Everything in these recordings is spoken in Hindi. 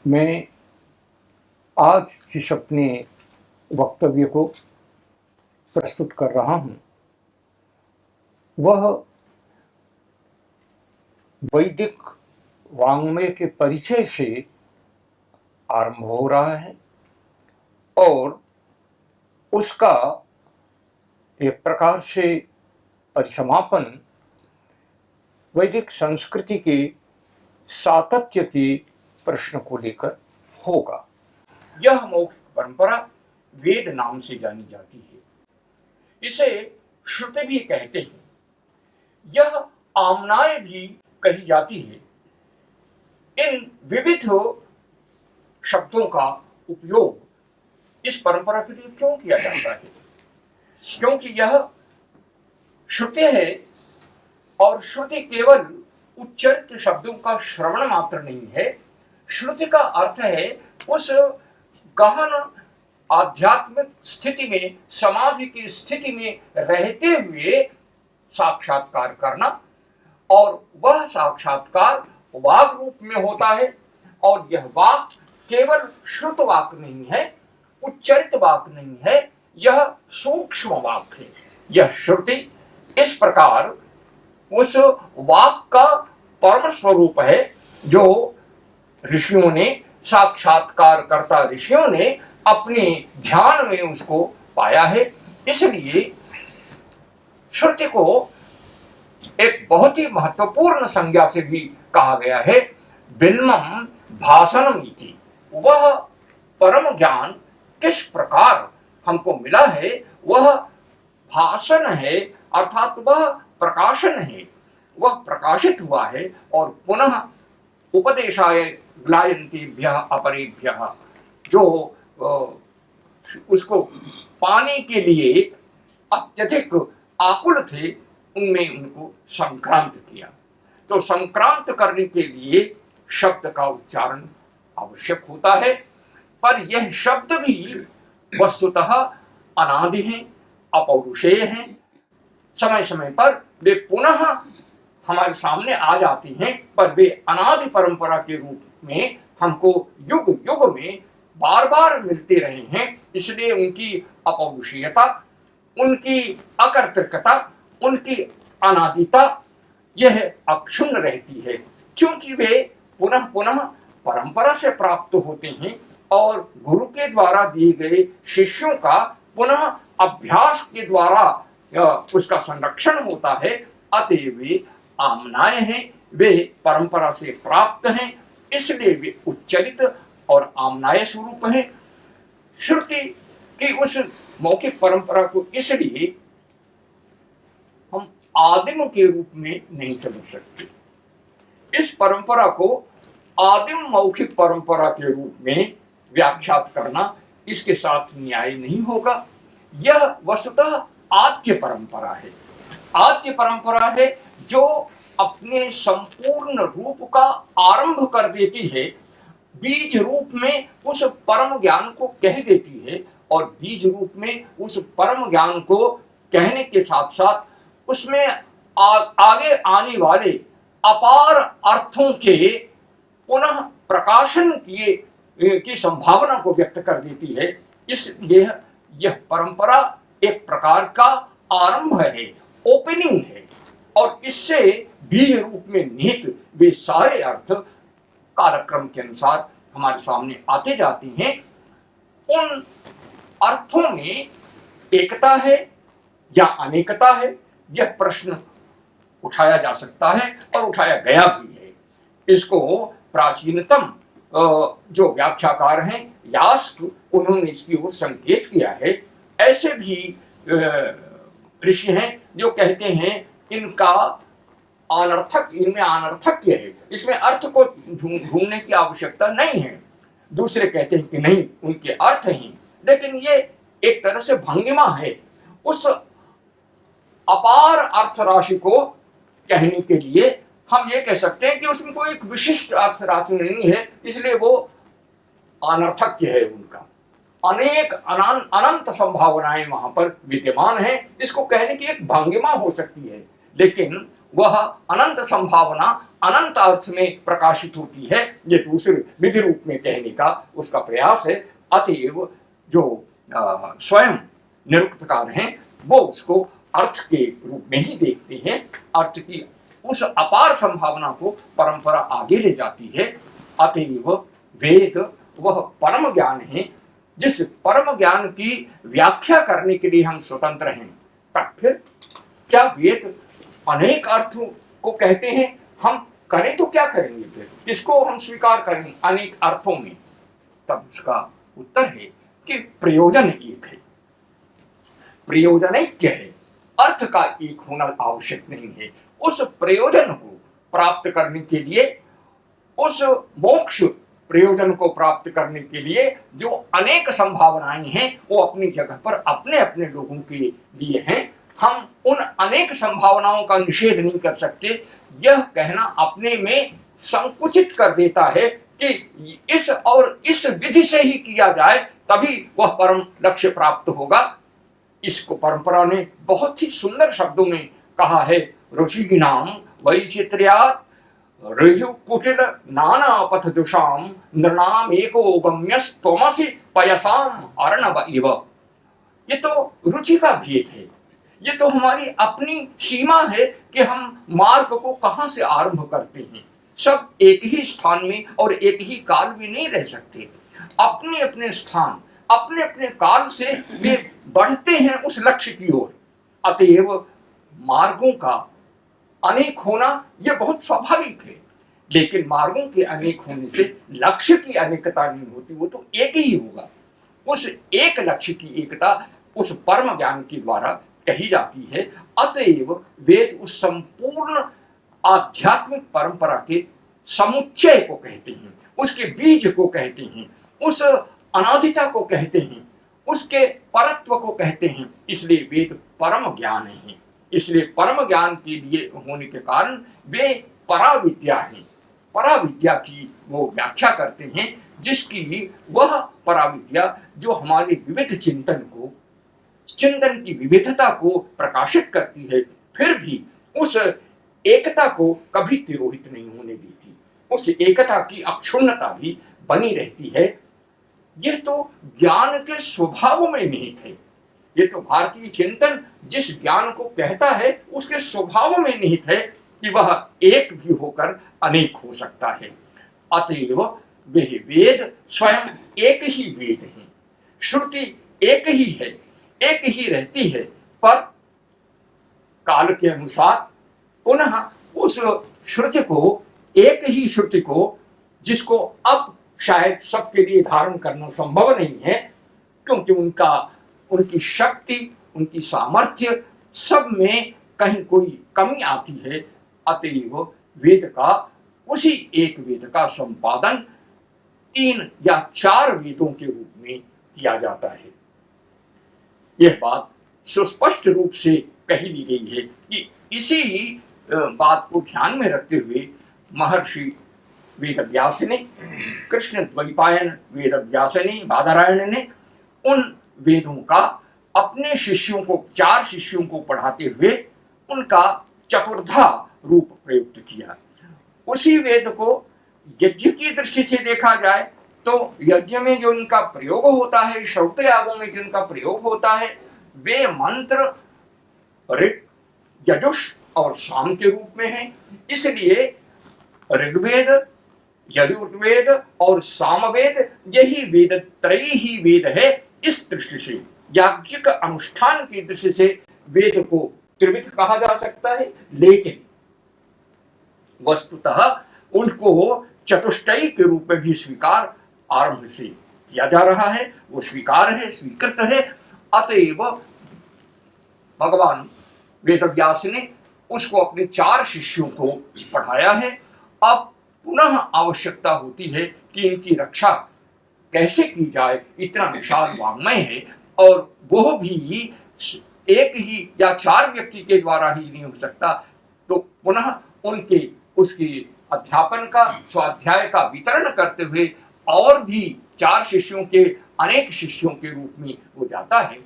मैं आज जिस अपने वक्तव्य को प्रस्तुत कर रहा हूँ वह वैदिक वाङ्मय के परिचय से आरंभ हो रहा है और उसका एक प्रकार से परिसमापन वैदिक संस्कृति के सातत्य के प्रश्न को लेकर होगा। यह मौखिक परंपरा वेद नाम से जानी जाती है। इसे श्रुति भी कहते हैं। यह आम्नाय भी कही जाती है। इन विविध शब्दों का उपयोग इस परंपरा के लिए क्यों किया जाता है? क्योंकि यह श्रुति है और श्रुति केवल उच्चारित शब्दों का श्रवण मात्र नहीं है। श्रुति का अर्थ है उस गहन आध्यात्मिक स्थिति में, समाधि की स्थिति में रहते हुए साक्षात्कार करना, और वह साक्षात्कार वाक रूप में होता है। और यह वाक केवल श्रुत वाक नहीं है, उच्चारित वाक नहीं है, यह सूक्ष्म वाक है। यह श्रुति इस प्रकार उस वाक का परम स्वरूप है जो ऋषियों ने, साक्षात्कार करता ऋषियों ने अपने ध्यान में उसको पाया है। इसलिए श्रुति को एक बहुत ही महत्वपूर्ण संज्ञा से भी कहा गया है। बिल्मम भाषणम इति। वह परम ज्ञान किस प्रकार हमको मिला है, वह भाषण है, अर्थात वह प्रकाशन है, वह प्रकाशित हुआ है और पुनः उपदेशाय ग्लायन्तेभ्यः अपरेभ्यः, जो उसको पाने के लिए अत्यधिक आकुल थे, उनमें उनको संक्रांत किया। तो संक्रांत करने के लिए शब्द का उच्चारण आवश्यक होता है, पर यह शब्द भी वस्तुतः अनादि हैं, अपौरुषेय हैं। समय समय पर वे पुनः हमारे सामने आ जाती हैं, पर वे अनादि परंपरा के रूप में हमको युग युग में बार बार मिलते रहे हैं। इसलिए उनकी अपौरुषीयता, उनकी अकर्तृकता, उनकी अनादिता यह अक्षुण्ण रहती है, क्योंकि वे पुनः पुनः परंपरा से प्राप्त होते हैं और गुरु के द्वारा दिए गए शिष्यों का पुनः अभ्यास के द्वारा उसका संरक्षण होता है। अतः वे आम्नाय हैं, वे परंपरा से प्राप्त हैं, इसलिए वे उच्चरित और आम्नाय स्वरूप हैं। श्रुति की उस मौखिक परंपरा को इसलिए हम आदिम के रूप में नहीं समझ सकते। इस परंपरा को आदिम मौखिक परंपरा के रूप में व्याख्यात करना इसके साथ न्याय नहीं होगा। यह वस्तुतः आद्य परंपरा है। आद्य परंपरा है जो अपने संपूर्ण रूप का आरंभ कर देती है, बीज रूप में उस परम ज्ञान को कह देती है, और बीज रूप में उस परम ज्ञान को कहने के साथ साथ उसमें आगे आने वाले अपार अर्थों के पुनः प्रकाशन की संभावना को व्यक्त कर देती है। इसलिए यह परंपरा एक प्रकार का आरंभ है, ओपनिंग है, और इससे बीज रूप में निहित वे सारे अर्थ कालक्रम के अनुसार हमारे सामने आते जाते हैं। उन अर्थों में एकता है या अनेकता है, यह प्रश्न उठाया जा सकता है और उठाया गया भी है। इसको प्राचीनतम जो व्याख्याकार हैं यास्क, उन्होंने इसकी ओर संकेत किया है। ऐसे भी ऋषि हैं जो कहते हैं इनका अनर्थक, इनमें अनर्थक्य है, इसमें अर्थ को ढूंढने की आवश्यकता नहीं है। दूसरे कहते हैं कि नहीं, उनके अर्थ हैं, लेकिन ये एक तरह से भंगिमा है। उस अपार अर्थ राशि को कहने के लिए हम ये कह सकते हैं कि उसमें कोई एक विशिष्ट अर्थ राशि नहीं है, इसलिए वो अनर्थक्य है। उनका अनेक अनंत संभावनाएं वहां पर विद्यमान है। इसको कहने की एक भंगिमा हो सकती है, लेकिन वह अनंत संभावना अनंत अर्थ में प्रकाशित होती है, ये दूसरे विधि रूप में कहने का उसका प्रयास है। अतएव जो स्वयं निरुक्तकार हैं वो उसको अर्थ के रूप में ही देखते हैं। अर्थ की उस अपार संभावना को परंपरा आगे ले जाती है। अतएव वेद वह परम ज्ञान है जिस परम ज्ञान की व्याख्या करने के लिए हम स्वतंत्र हैं। तब फिर क्या वेद अनेक अर्थों को कहते हैं, हम करें तो क्या करेंगे, फिर किसको हम स्वीकार करेंगे अनेक अर्थों में? तब उसका उत्तर है कि प्रयोजन एक है, प्रयोजन ऐक्य है, अर्थ का एक होना आवश्यक नहीं है। उस प्रयोजन को प्राप्त करने के लिए, उस मोक्ष प्रयोजन को प्राप्त करने के लिए जो अनेक संभावनाएं हैं वो अपनी जगह पर अपने अपने लोगों के लिए हैं। हम उन अनेक संभावनाओं का निषेध नहीं कर सकते। यह कहना अपने में संकुचित कर देता है कि इस और इस विधि से ही किया जाए तभी वह परम लक्ष्य प्राप्त होगा। इसको परंपरा ने बहुत ही सुंदर शब्दों में कहा है, ऋषि नाम वैचित्र्यात् ऋजु कुटिल नाना पथ दुषाम नृणाम एको गम्यस्त्वमसि पयसाम अर्णव इव। ये तो रुचि का भेद है, ये तो हमारी अपनी सीमा है कि हम मार्ग को कहां से आरंभ करते हैं। सब एक ही स्थान में और एक ही काल में नहीं रह सकते, अपने अपने स्थान अपने अपने काल से वे बढ़ते हैं उस लक्ष्य की ओर। अतएव मार्गों का अनेक होना यह बहुत स्वाभाविक है, लेकिन मार्गों के अनेक होने से लक्ष्य की अनेकता नहीं होती, वो तो एक ही होगा। उस एक लक्ष्य की एकता उस परम ज्ञान के द्वारा कही जाती है। अतएव वेद उस संपूर्ण आध्यात्मिक परंपरा के समुच्चय को कहते हैं, उसके बीज को कहते हैं, उस अनादिता को कहते हैं, उसके परत्व को कहते हैं। इसलिए वेद परम ज्ञान है। इसलिए परम ज्ञान के लिए होने के कारण वे पराविद्या हैं। पराविद्या की वो व्याख्या करते हैं, जिसकी वह पराविद्या जो हमारे विविध चिंतन की विविधता को प्रकाशित करती है, फिर भी उस एकता को कभी तिरोहित नहीं होने देती, उस एकता की अक्षुण्णता भी बनी रहती है। यह तो ज्ञान के स्वभाव में निहित है। ये तो भारतीय चिंतन जिस ज्ञान को कहता है उसके स्वभाव में निहित है कि वह एक भी होकर अनेक हो सकता है। अतएव वे वेद स्वयं एक ही वेद हैं, श्रुति एक ही है, एक ही रहती है, पर काल के अनुसार पुनः उस श्रुति को, एक ही श्रुति को, जिसको अब शायद सबके लिए धारण करना संभव नहीं है, क्योंकि उनकी शक्ति, उनकी सामर्थ्य सब में कहीं कोई कमी आती है। अतएव वेद का, उसी एक वेद का संपादन 3 या 4 वेदों के रूप में किया जाता है। यह बात सुस्पष्ट रूप से कही दी गई है कि इसी बात को ध्यान में रखते हुए महर्षि वेदव्यास ने, कृष्ण द्वैपायन वेदव्यास ने, बादरायण ने उन वेदों का अपने शिष्यों को, 4 शिष्यों को पढ़ाते हुए उनका चतुर्धा रूप प्रयुक्त किया। उसी वेद को यज्ञ की दृष्टि से देखा जाए तो यज्ञ में जो इनका प्रयोग होता है, श्रौत यागों में जो इनका प्रयोग होता है, वे मंत्र ऋग, यजुष और साम के रूप में हैं। इसलिए ऋग्वेद, यजुर्वेद और सामवेद, यही वेद त्रयी ही वेद है। इस दृष्टि से, याज्ञिक अनुष्ठान की दृष्टि से वेद को त्रिविध कहा जा सकता है, लेकिन वस्तुतः उनको चतुष्टयी के रूप में भी स्वीकार आरंभ से किया जा रहा है। वो स्वीकार है, स्वीकृत है। अतएव भगवान वेदव्यास ने उसको अपने 4 शिष्यों को पढ़ाया है। अब पुनः आवश्यकता होती है कि इनकी रक्षा कैसे की जाए। इतना विशाल वाङ्मय है और वो भी एक ही या 4 व्यक्ति के द्वारा ही नहीं हो सकता, तो पुनः उनके उसकी अध्यापन का, स्वाध्याय का वितरण करते हुए और भी 4 शिष्यों के अनेक शिष्यों के रूप में हो जाता है।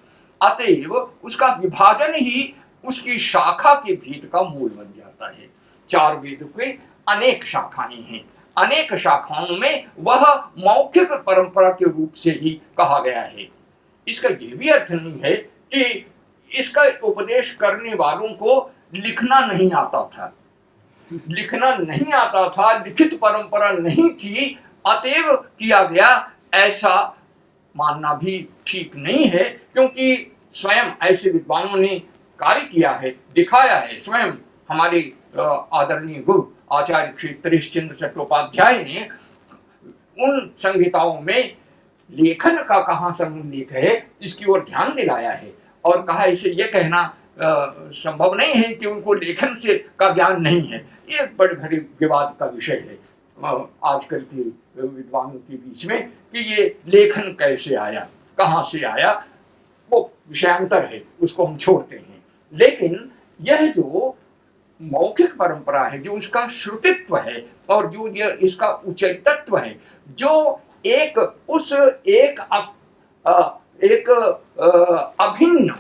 अतएव उसका विभाजन ही उसकी शाखा के भेद का मूल बन जाता है। 4 वेद के अनेक शाखाएं हैं। अनेक शाखाओं में वह मौखिक परंपरा के रूप से ही कहा गया है। इसका यह भी अर्थ नहीं है कि इसका उपदेश करने वालों को लिखना नहीं आता था। लिखना नहीं आता था, लिखित परंपरा नहीं थी, अतएव किया गया, ऐसा मानना भी ठीक नहीं है, क्योंकि स्वयं ऐसे विद्वानों ने कार्य किया है, दिखाया है। स्वयं हमारे आदरणीय गुरु आचार्य श्री त्रिश चंद्र चट्टोपाध्याय ने उन संहिताओं में लेखन का कहाँ समुल्लेख है इसकी ओर ध्यान दिलाया है, और कहा इसे यह कहना संभव नहीं है कि उनको लेखन से का ज्ञान नहीं है। ये बड़े भारी विवाद का विषय है आजकल के विद्वानों के बीच में कि ये लेखन कैसे आया, कहाँ से आया, वो विषयांतर है, उसको हम छोड़ते हैं। लेकिन यह जो मौखिक परंपरा है, जो इसका श्रुतित्व है और जो यह इसका उच्चतत्व है, जो एक उस एक अभिन्न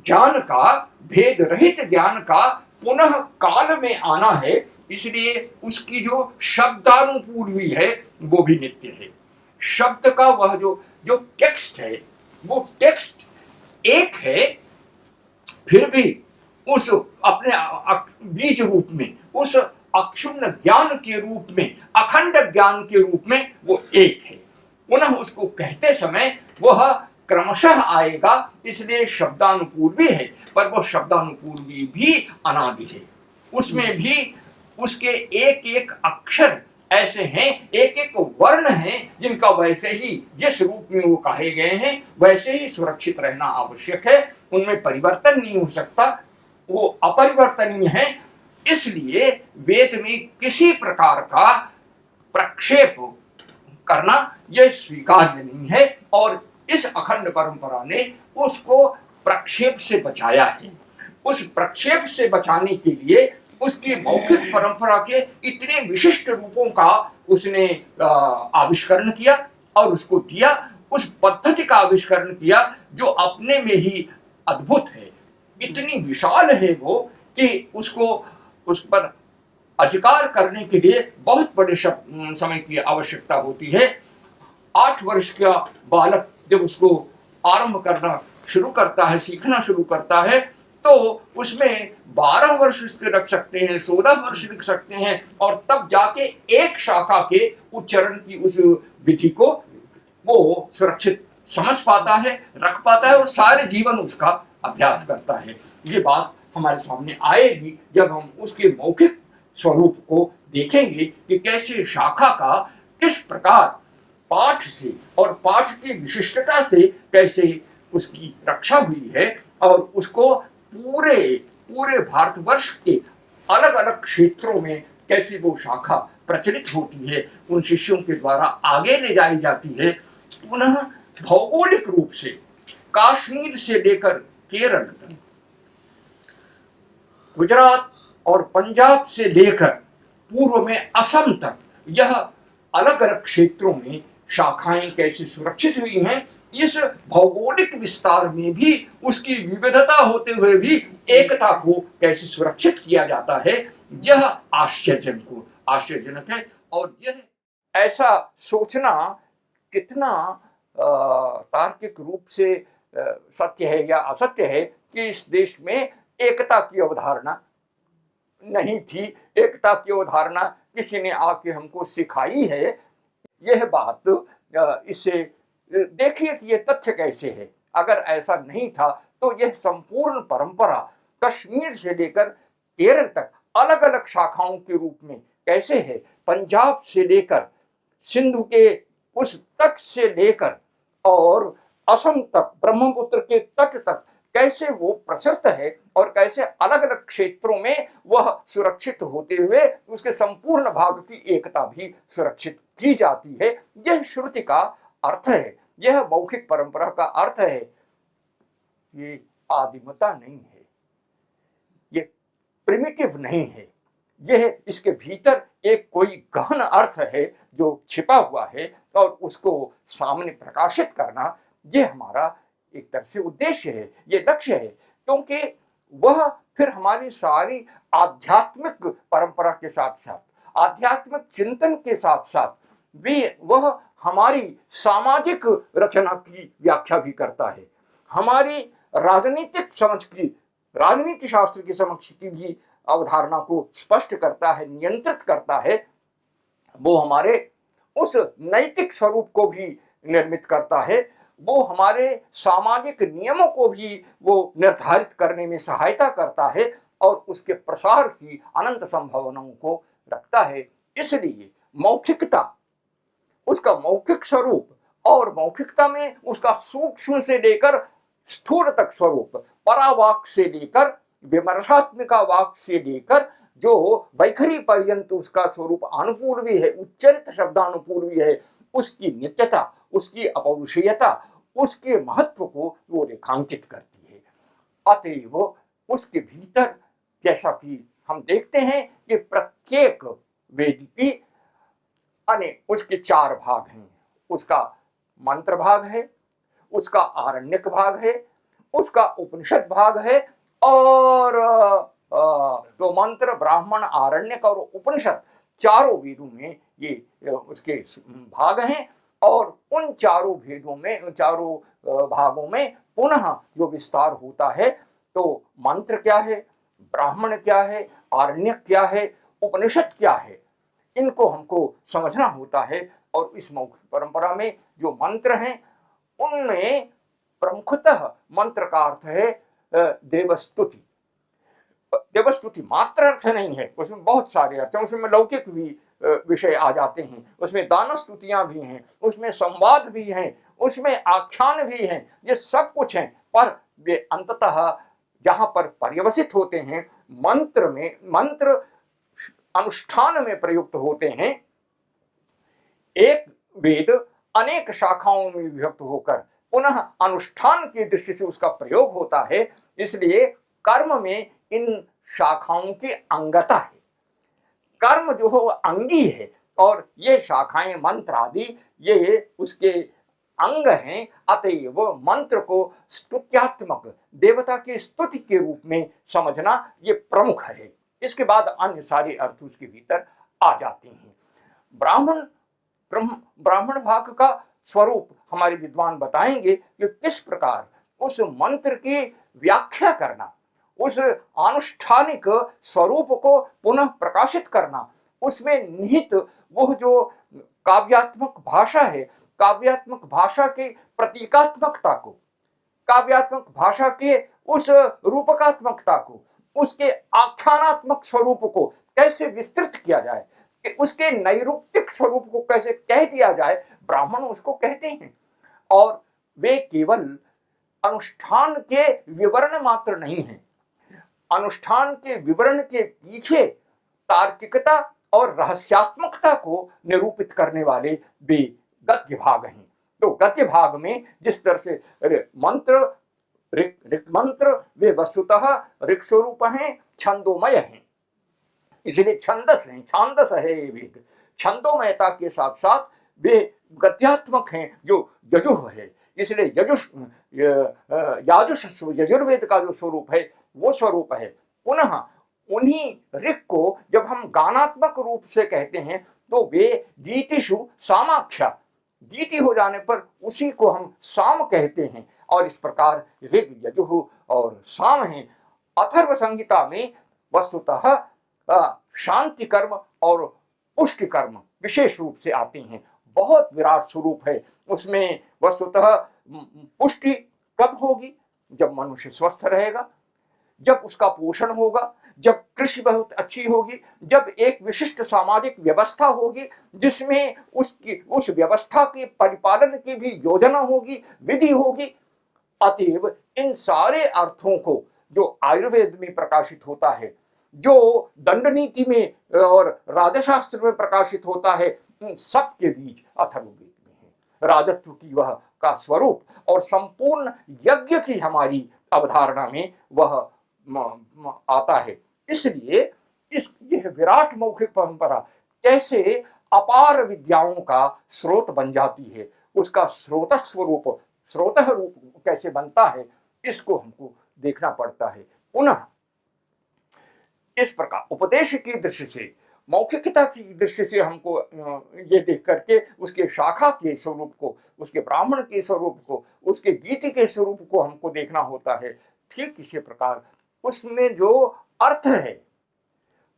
ज्ञान का, भेद रहित ज्ञान का पुनः काल में आना है, इसलिए उसकी जो शब्दानुपूर्वी है वो भी नित्य है। शब्द का वह जो जो टेक्स्ट है, वो टेक्स्ट एक है, फिर भी उस अपने बीज रूप में, उस अक्षुण्ण ज्ञान के रूप में, अखंड ज्ञान के रूप में वो एक है। पुनः उसको कहते समय वह क्रमशः आएगा, इसलिए शब्दानुपूर्वी है, पर वो शब्दानुपूर्वी भी अनादि है। उसमें भी उसके एक एक अक्षर ऐसे हैं, एक एक वर्ण हैं, जिनका वैसे ही जिस रूप में वो कहे गए हैं वैसे ही सुरक्षित रहना आवश्यक है। उनमें परिवर्तन नहीं हो सकता, वो अपरिवर्तनीय है। इसलिए वेद में किसी प्रकार का प्रक्षेप करना यह स्वीकार्य नहीं है, और इस अखंड परंपरा ने उसको प्रक्षेप से बचाया है। उस प्रक्षेप से बचाने के लिए उसकी मौखिक परंपरा के इतने विशिष्ट रूपों का उसने आविष्करण किया और उसको दिया, उस पद्धति का आविष्करण किया जो अपने में ही अद्भुत है। इतनी विशाल है वो कि उसको उस पर अधिकार करने के लिए बहुत बड़े समय की आवश्यकता होती है। 8 वर्ष का बालक जब उसको आरंभ करना शुरू करता है, सीखना शुरू करता है, तो उसमें 12 वर्ष उसके रख सकते हैं, 16 वर्ष लिख सकते हैं, और तब जाके एक शाखा के उच्चारण की उस विधि को वो सुरक्षित समझ पाता है, रख पाता है, और सारे जीवन उसका अभ्यास करता है। ये बात हमारे सामने आएगी जब हम उसके मौखिक स्वरूप को देखेंगे कि कैसे शाखा का किस प्रकार पाठ से और पाठ की विशिष्टता से कैसे उसकी रक्षा हुई है, और उसको पूरे भारतवर्ष के अलग अलग क्षेत्रों में कैसे वो शाखा प्रचलित होती है, उन शिष्यों के द्वारा आगे ले जाई जाती है। पुनः भौगोलिक रूप से कश्मीर से लेकर केरल तक, गुजरात और पंजाब से लेकर पूर्व में असम तक, यह अलग अलग क्षेत्रों में शाखाएं कैसे सुरक्षित हुई हैं, इस भौगोलिक विस्तार में भी उसकी विविधता होते हुए भी एकता को कैसे सुरक्षित किया जाता है, यह आश्चर्यजनक है। और यह ऐसा सोचना कितना तार्किक रूप से सत्य है या असत्य है कि इस देश में एकता की अवधारणा नहीं थी, एकता की अवधारणा किसी ने आके हमको सिखाई है। यह बात इससे देखिए कि यह तथ्य कैसे है। अगर ऐसा नहीं था तो यह संपूर्ण परंपरा कश्मीर से लेकर केरल तक अलग अलग शाखाओं के रूप में कैसे है, पंजाब से लेकर सिंधु के उस तट से लेकर और असम तक, ब्रह्मपुत्र के तट तक कैसे वो प्रशस्त है, और कैसे अलग अलग क्षेत्रों में वह सुरक्षित होते हुए उसके संपूर्ण भाग की एकता भी सुरक्षित की जाती है। यह श्रुति का अर्थ है, यह मौखिक परंपरा का अर्थ है। ये आदिमता नहीं है, ये प्रिमिटिव नहीं है, यह इसके भीतर एक कोई गहन अर्थ है जो छिपा हुआ है, और उसको सामने प्रकाशित करना ये हमारा एक तरह से उद्देश्य है, ये लक्ष्य है। क्योंकि वह फिर हमारी सारी आध्यात्मिक परंपरा के साथ साथ, आध्यात्मिक चिंतन के साथ साथ भी वह हमारी सामाजिक रचना की व्याख्या भी करता है, हमारी राजनीतिक समझ की, राजनीति शास्त्र की समझ की भी अवधारणा को स्पष्ट करता है, नियंत्रित करता है। वो हमारे उस नैतिक स्वरूप को भी निर्मित करता है, वो हमारे सामाजिक नियमों को भी वो निर्धारित करने में सहायता करता है और उसके प्रसार की अनंत संभावनाओं को रखता है। इसलिए मौखिकता, उसका मौखिक स्वरूप, और मौखिकता में उसका सूक्ष्म से लेकर स्थूल तक स्वरूप, परावाक से लेकर विमर्शात्मिका वाक से लेकर जो वैखरी पर्यंत उसका स्वरूप अनुपूर्वी है, उच्चरित शब्दानुपूर्वी है, उसकी नित्यता, उसकी अपौरुषेयता, उसके महत्व को वो रेखांकित करती है। अतएव उसके भीतर, जैसा कि हम देखते हैं कि प्रत्येक वेद की उसके 4 भाग हैं, उसका मंत्र भाग है, उसका आरण्यक भाग है, उसका उपनिषद भाग है, और तो मंत्र, ब्राह्मण, आरण्यक और उपनिषद चारों वेदों में ये उसके भाग हैं। और उन चारों भेदों में, चारों भागों में पुनः जो विस्तार होता है, तो मंत्र क्या है, ब्राह्मण क्या है, आरण्यक क्या है, उपनिषद क्या है, इनको हमको समझना होता है। और इस मौखिक परंपरा में जो मंत्र हैं, उनमें प्रमुखतः मंत्र का अर्थ है देवस्तुति। देवस्तुति मात्र अर्थ नहीं है, उसमें बहुत सारे अर्थ हैं, उसमें लौकिक भी विषय आ जाते हैं, उसमें दान स्तुतियां भी हैं, उसमें संवाद भी हैं, उसमें आख्यान भी हैं, ये सब कुछ हैं। पर वे अंततः जहां पर पर्यवसित होते हैं, मंत्र में, मंत्र अनुष्ठान में प्रयुक्त होते हैं। एक वेद अनेक शाखाओं में विभक्त होकर पुनः अनुष्ठान की दृष्टि से उसका प्रयोग होता है, इसलिए कर्म में इन शाखाओं की अंगता है। कर्म जो हो अंगी है, और ये शाखाएं मंत्र आदि ये उसके अंग हैं। अतएव मंत्र को स्तुत्यात्मक, देवता की स्तुति के रूप में समझना ये प्रमुख है। इसके बाद अन्य सारे अर्थ उसके भीतर आ जाते हैं। ब्राह्मण भाग का स्वरूप हमारे विद्वान बताएंगे कि किस प्रकार उस मंत्र की व्याख्या करना, उस आनुष्ठानिक स्वरूप को पुनः प्रकाशित करना, उसमें निहित वह जो काव्यात्मक भाषा है, काव्यात्मक भाषा की प्रतीकात्मकता को, काव्यात्मक भाषा के उस रूपकात्मकता को, उसके आख्यानात्मक स्वरूप को कैसे विस्तृत किया जाए, कि उसके नैरूपिक स्वरूप को कैसे कह दिया जाए, ब्राह्मण उसको कहते हैं। और वे केवल अनुष्ठान के विवरण मात्र नहीं हैं, अनुष्ठान के विवरण के पीछे तार्किकता और रहस्यात्मकता को निरूपित करने वाले वे गद्य भाग हैं। तो गद्य भाग में जिस तरह से मंत्र, ऋक् मंत्र, वे वस्तुतः ऋक् स्वरूप हैं, छंदोमय हैं, इसलिए छंदस हैं, छांदस है ये वेद। छंदोमयता के साथ साथ वे गद्यात्मक हैं, जो यजुः है, इसलिए याजुष यजुर्वेद का जो स्वरूप है वो स्वरूप है। पुनः उन्हीं ऋक् को जब हम गानात्मक रूप से कहते हैं, तो वे गीतिषु सामाख्या, गीति हो जाने पर उसी को हम साम कहते हैं। और इस प्रकार ऋग, यजुः और साम हैं। अथर्व संहिता में वस्तुतः शांति कर्म और पुष्टि कर्म विशेष रूप से आते हैं, बहुत विराट स्वरूप है उसमें। वस्तुतः पुष्टि कब होगी? जब मनुष्य स्वस्थ रहेगा, जब उसका पोषण होगा, जब कृषि बहुत अच्छी होगी, जब एक विशिष्ट सामाजिक व्यवस्था होगी जिसमें उसकी, उस व्यवस्था के परिपालन की भी योजना होगी, विधि होगी। अतएव इन सारे अर्थों को जो आयुर्वेद में प्रकाशित होता है, जो दंड नीति में और राजशास्त्र में प्रकाशित होता है, उन सब के बीच अथर्ववेद में है राजत्व की वह का स्वरूप, और संपूर्ण यज्ञ की हमारी अवधारणा में वह आता है। इसलिए यह विराट मौखिक परंपरा कैसे अपार विद्याओं का स्रोत बन जाती है, उसका स्रोत स्वरूप, स्रोत रूप कैसे बनता है, इसको हमको देखना पड़ता है। पुनः इस प्रकार उपदेश की दृष्टि से, मौखिकता की दृष्टि से हमको ये देख करके उसके शाखा के स्वरूप को, उसके ब्राह्मण के स्वरूप को, उसके गीति के स्वरूप को हमको देखना होता है। ठीक इसी प्रकार उसमें जो अर्थ है,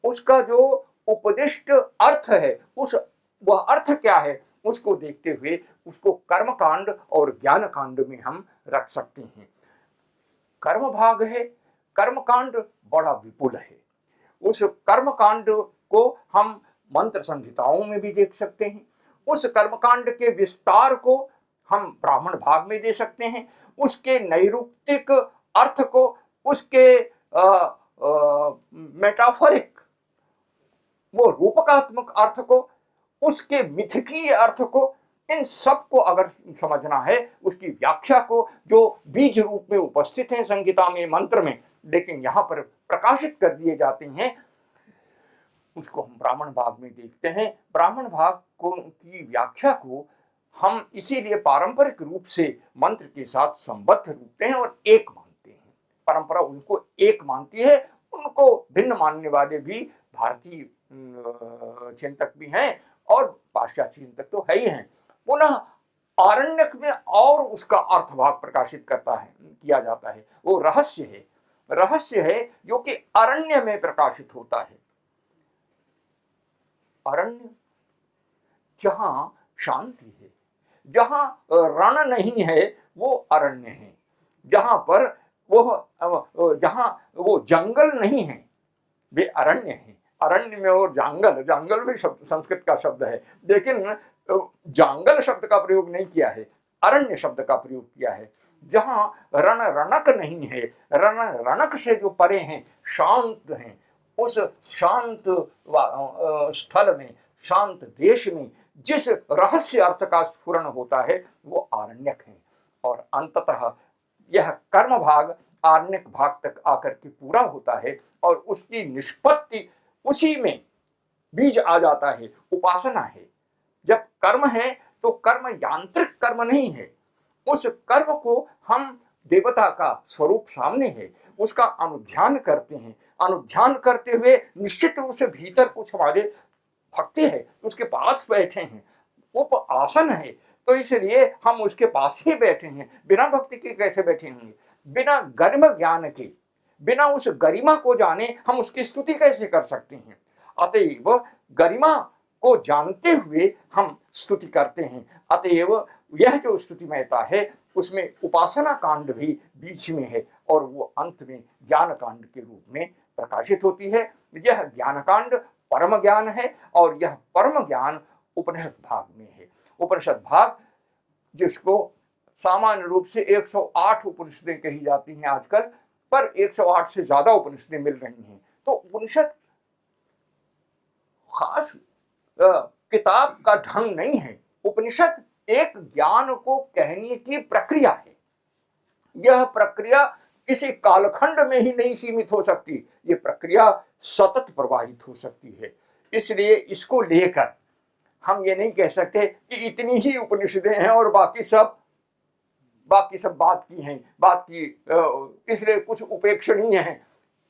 उसका जो उपदिष्ट अर्थ है, वह अर्थ क्या है, उसको देखते हुए उसको कर्म कांड और ज्ञान कांड में हम रख सकते हैं। कर्म भाग है, कर्म कांड बड़ा विपुल है। उस कर्म कांड को हम मंत्र संहिताओं में भी देख सकते हैं। उस कर्मकांड के विस्तार को हम ब्राह्मण भाग में दे सकते हैं। उसके नैरुक्तिक अर्थ को, उसके मेटाफोरिक, वो रूपकात्मक अर्थ को, उसके मिथकीय अर्थ को, इन सब को अगर समझना है, उसकी व्याख्या को जो बीज रूप में उपस्थित है संहिता में, मंत्र में, लेकिन यहाँ पर प्रकाशित कर दिए जाते हैं, उसको हम ब्राह्मण भाग में देखते हैं। ब्राह्मण भाग को की व्याख्या को हम इसीलिए पारंपरिक रूप से मंत्र के साथ संबद्ध रूपते हैं और एक मानते हैं। परंपरा उनको एक मानती है, उनको भिन्न मानने वाले भी भारतीय चिंतक भी हैं और पाश्चात्य चिंतक तो है ही हैं। पुनः आरण्यक में और उसका अर्थभाग प्रकाशित किया जाता है। वो रहस्य है जो कि अरण्य में प्रकाशित होता है। अरण्य जहां शांति है, जहां रण नहीं है, वो अरण्य है। जहां वो जंगल नहीं है, वे अरण्य है। अरण्य में और जंगल भी संस्कृत का शब्द है, लेकिन जंगल शब्द का प्रयोग नहीं किया है, अरण्य शब्द का प्रयोग किया है। जहां रणक नहीं है, रणक से जो परे हैं, शांत हैं, उस शांत स्थल में, शांत देश में जिस रहस्य अर्थ का स्फुरण होता है, वो आरण्यक है। और अंततः यह कर्म भाग आरण्यक भाग तक आकर के पूरा होता है और उसकी निष्पत्ति उसी में बीज आ जाता है, उपासना है। जब कर्म है तो कर्म यांत्रिक कर्म नहीं है, उस कर्म को हम देवता का स्वरूप सामने है, उसका अनुध्यान करते हैं। अनुध्यान करते हुए निश्चित रूप से भीतर कुछ हमारे भक्ति है, उसके पास बैठे हैं, वो आसन है, तो इसलिए हम उसके पास ही बैठे हैं। बिना भक्ति के कैसे बैठे होंगे? बिना गर्म ज्ञान के, बिना उस गरिमा को जाने हम उसकी स्तुति कैसे कर सकते हैं? अतएव गरिमा को जानते हुए हम स्तुति करते हैं। अतएव यह जो स्तुतिमयता है, उसमें उपासना कांड भी बीच में है और वो अंत में ज्ञान कांड के रूप में प्रकाशित होती है। यह ज्ञान कांड परम ज्ञान है और यह परम ज्ञान उपनिषद भाग में है। उपनिषद भाग जिसको सामान्य रूप से 108 उपनिषदें कही जाती हैं आजकल, पर 108 से ज्यादा उपनिषदें मिल रही हैं। तो उपनिषद खास किताब का ढंग नहीं है। उपनिषद एक ज्ञान को कहने की प्रक्रिया है। यह प्रक्रिया किसी कालखंड में ही नहीं सीमित हो सकती, ये प्रक्रिया सतत प्रवाहित हो सकती है। इसलिए इसको लेकर हम ये नहीं कह सकते कि इतनी ही उपनिषदें हैं और बाकी सब बात की हैं, इसलिए कुछ उपेक्षणीय है,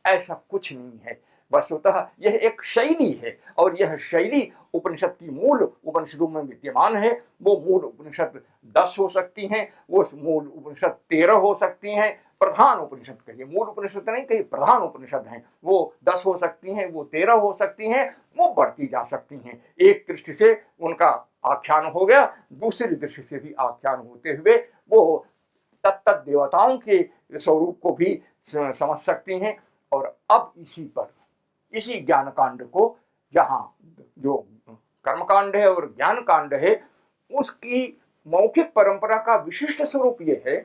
ऐसा कुछ नहीं है। वस्तुतः यह एक शैली है और यह शैली उपनिषद की मूल उपनिषदों में विद्यमान है। वो मूल उपनिषद 10 हो सकती हैं, वो मूल उपनिषद 13 हो सकती हैं। प्रधान उपनिषद कहिए, मूल उपनिषद नहीं कहिए, प्रधान उपनिषद हैं, वो 10 हो सकती हैं, वो 13 हो सकती हैं, वो बढ़ती जा सकती हैं। एक दृष्टि से उनका आख्यान हो गया, दूसरी दृष्टि से भी आख्यान होते हुए वो तत्त देवताओं के स्वरूप को भी समझ सकती हैं। और अब इसी ज्ञान कांड को, जहां जो कर्मकांड है और ज्ञान कांड है, उसकी मौखिक परंपरा का विशिष्ट स्वरूप यह है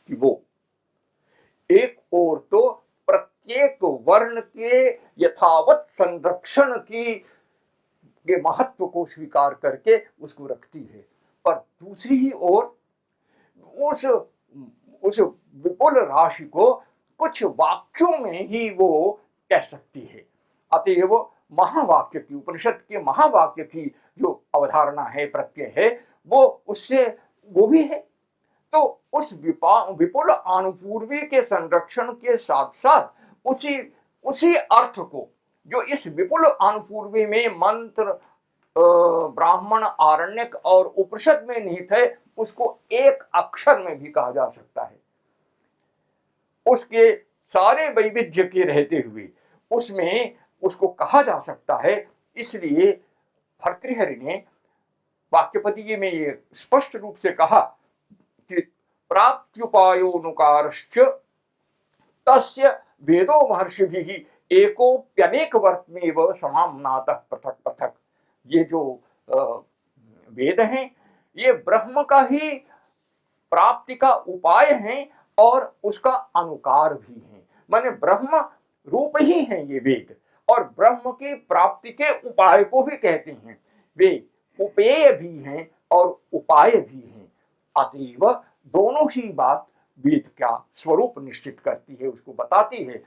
कि वो एक ओर तो प्रत्येक वर्ण के यथावत संरक्षण के महत्व को स्वीकार करके उसको रखती है, पर दूसरी ही ओर उस विपुल राशि को कुछ वाक्यों में ही वो कह सकती है। अतएव महावाक्य की, उपनिषद के महावाक्य की जो अवधारणा है, प्रत्यय है, वो भी है। तो उस विपुल अनुपूर्वी के संरक्षण के साथ साथ उसी उसी अर्थ को जो इस विपुल अनुपूर्वी में मंत्र, ब्राह्मण, आरण्यक और उपनिषद में निहित है, उसको एक अक्षर में भी कहा जा सकता है। उसके सारे वैविध्य के रहते हुए उसमें उसको कहा जा सकता है। इसलिए भर्तृहरि ने वाक्यपति में ये स्पष्ट रूप से कहा कि प्राप्त्युपायोनुकारश्च तस्य वेदो महर्षिभिः एकोप्यनेकवर्त्मेव समाम्नातः पृथक पृथक। ये जो वेद हैं ये ब्रह्म का ही प्राप्ति का उपाय हैं और उसका अनुकार भी है। माने ब्रह्म रूप ही है ये वेद, और ब्रह्म की प्राप्ति के उपाय को भी कहते हैं। वे उपेय भी हैं और उपाय भी हैं। अतएव दोनों ही बात वेद का स्वरूप निश्चित करती है, उसको बताती है।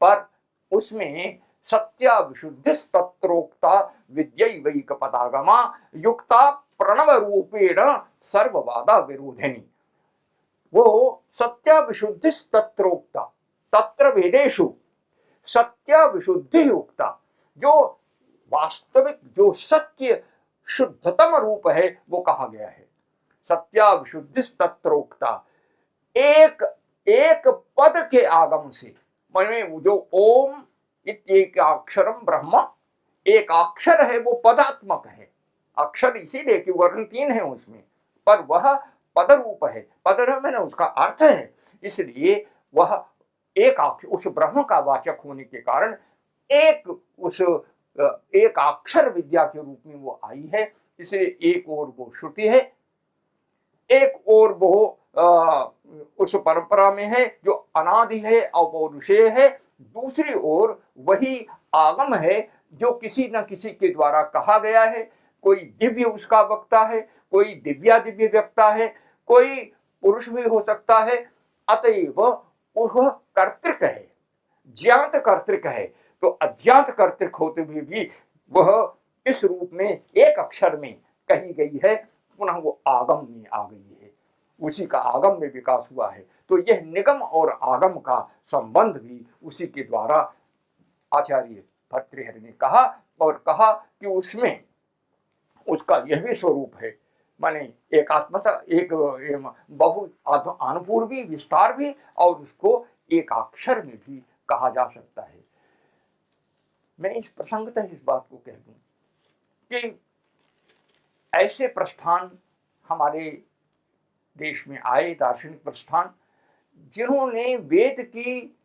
पर उसमें सत्या विशुद्धि तत्रोक्ता विद्यैवैक पदागमा युक्ता प्रणव रूपेण सर्ववादा विरोधिनी। वो सत्या विशुद्धि तत्रोक्ता, तत्र वेदेषु सत्या विशुद्धि उक्ता, जो वास्तविक जो सत्य शुद्धतम रूप है वो कहा गया है। सत्या विशुद्धि तत्रोक्ता, एक एक पद के आगम से, माने जो ओम एक अक्षरम ब्रह्म, एक अक्षर है वो पदात्मक है। अक्षर इसीलिए कि वर्ण 3 है उसमें, पर वह पद रूप है। पद मैंने उसका अर्थ है, इसलिए वह एक उस ब्रह्म का वाचक होने के कारण एक उस एक अक्षर विद्या के रूप में वो आई है। इसलिए एक और वो श्रुति है, एक और वो उस परंपरा में है जो अनादि है, अपौरुषेय है। दूसरी ओर वही आगम है जो किसी न किसी के द्वारा कहा गया है। कोई दिव्य उसका वक्ता है, कोई दिव्यादिव्य वक्ता है, कोई पुरुष भी हो सकता है। अतएव वह कर्तृक है, ज्ञात कर्तृक है। तो अज्ञात कर्तृक होते हुए भी वह इस रूप में एक अक्षर में कही गई है, पुनः वो आगम में आ गई है, उसी का आगम में विकास हुआ है। तो यह निगम और आगम का संबंध भी उसी के द्वारा आचार्य भर्तृहरि ने कहा, और कहा कि उसमें उसका यह भी स्वरूप है, माने एकात्मता, एक बहु अनुपूर्वी विस्तार भी, और उसको एक अक्षर में भी कहा जा सकता है। मैं इस प्रसंगतः इस बात को कह दूं कि ऐसे प्रस्थान हमारे देश में आए, दार्शनिक प्रस्थान, जिन्होंने वेद की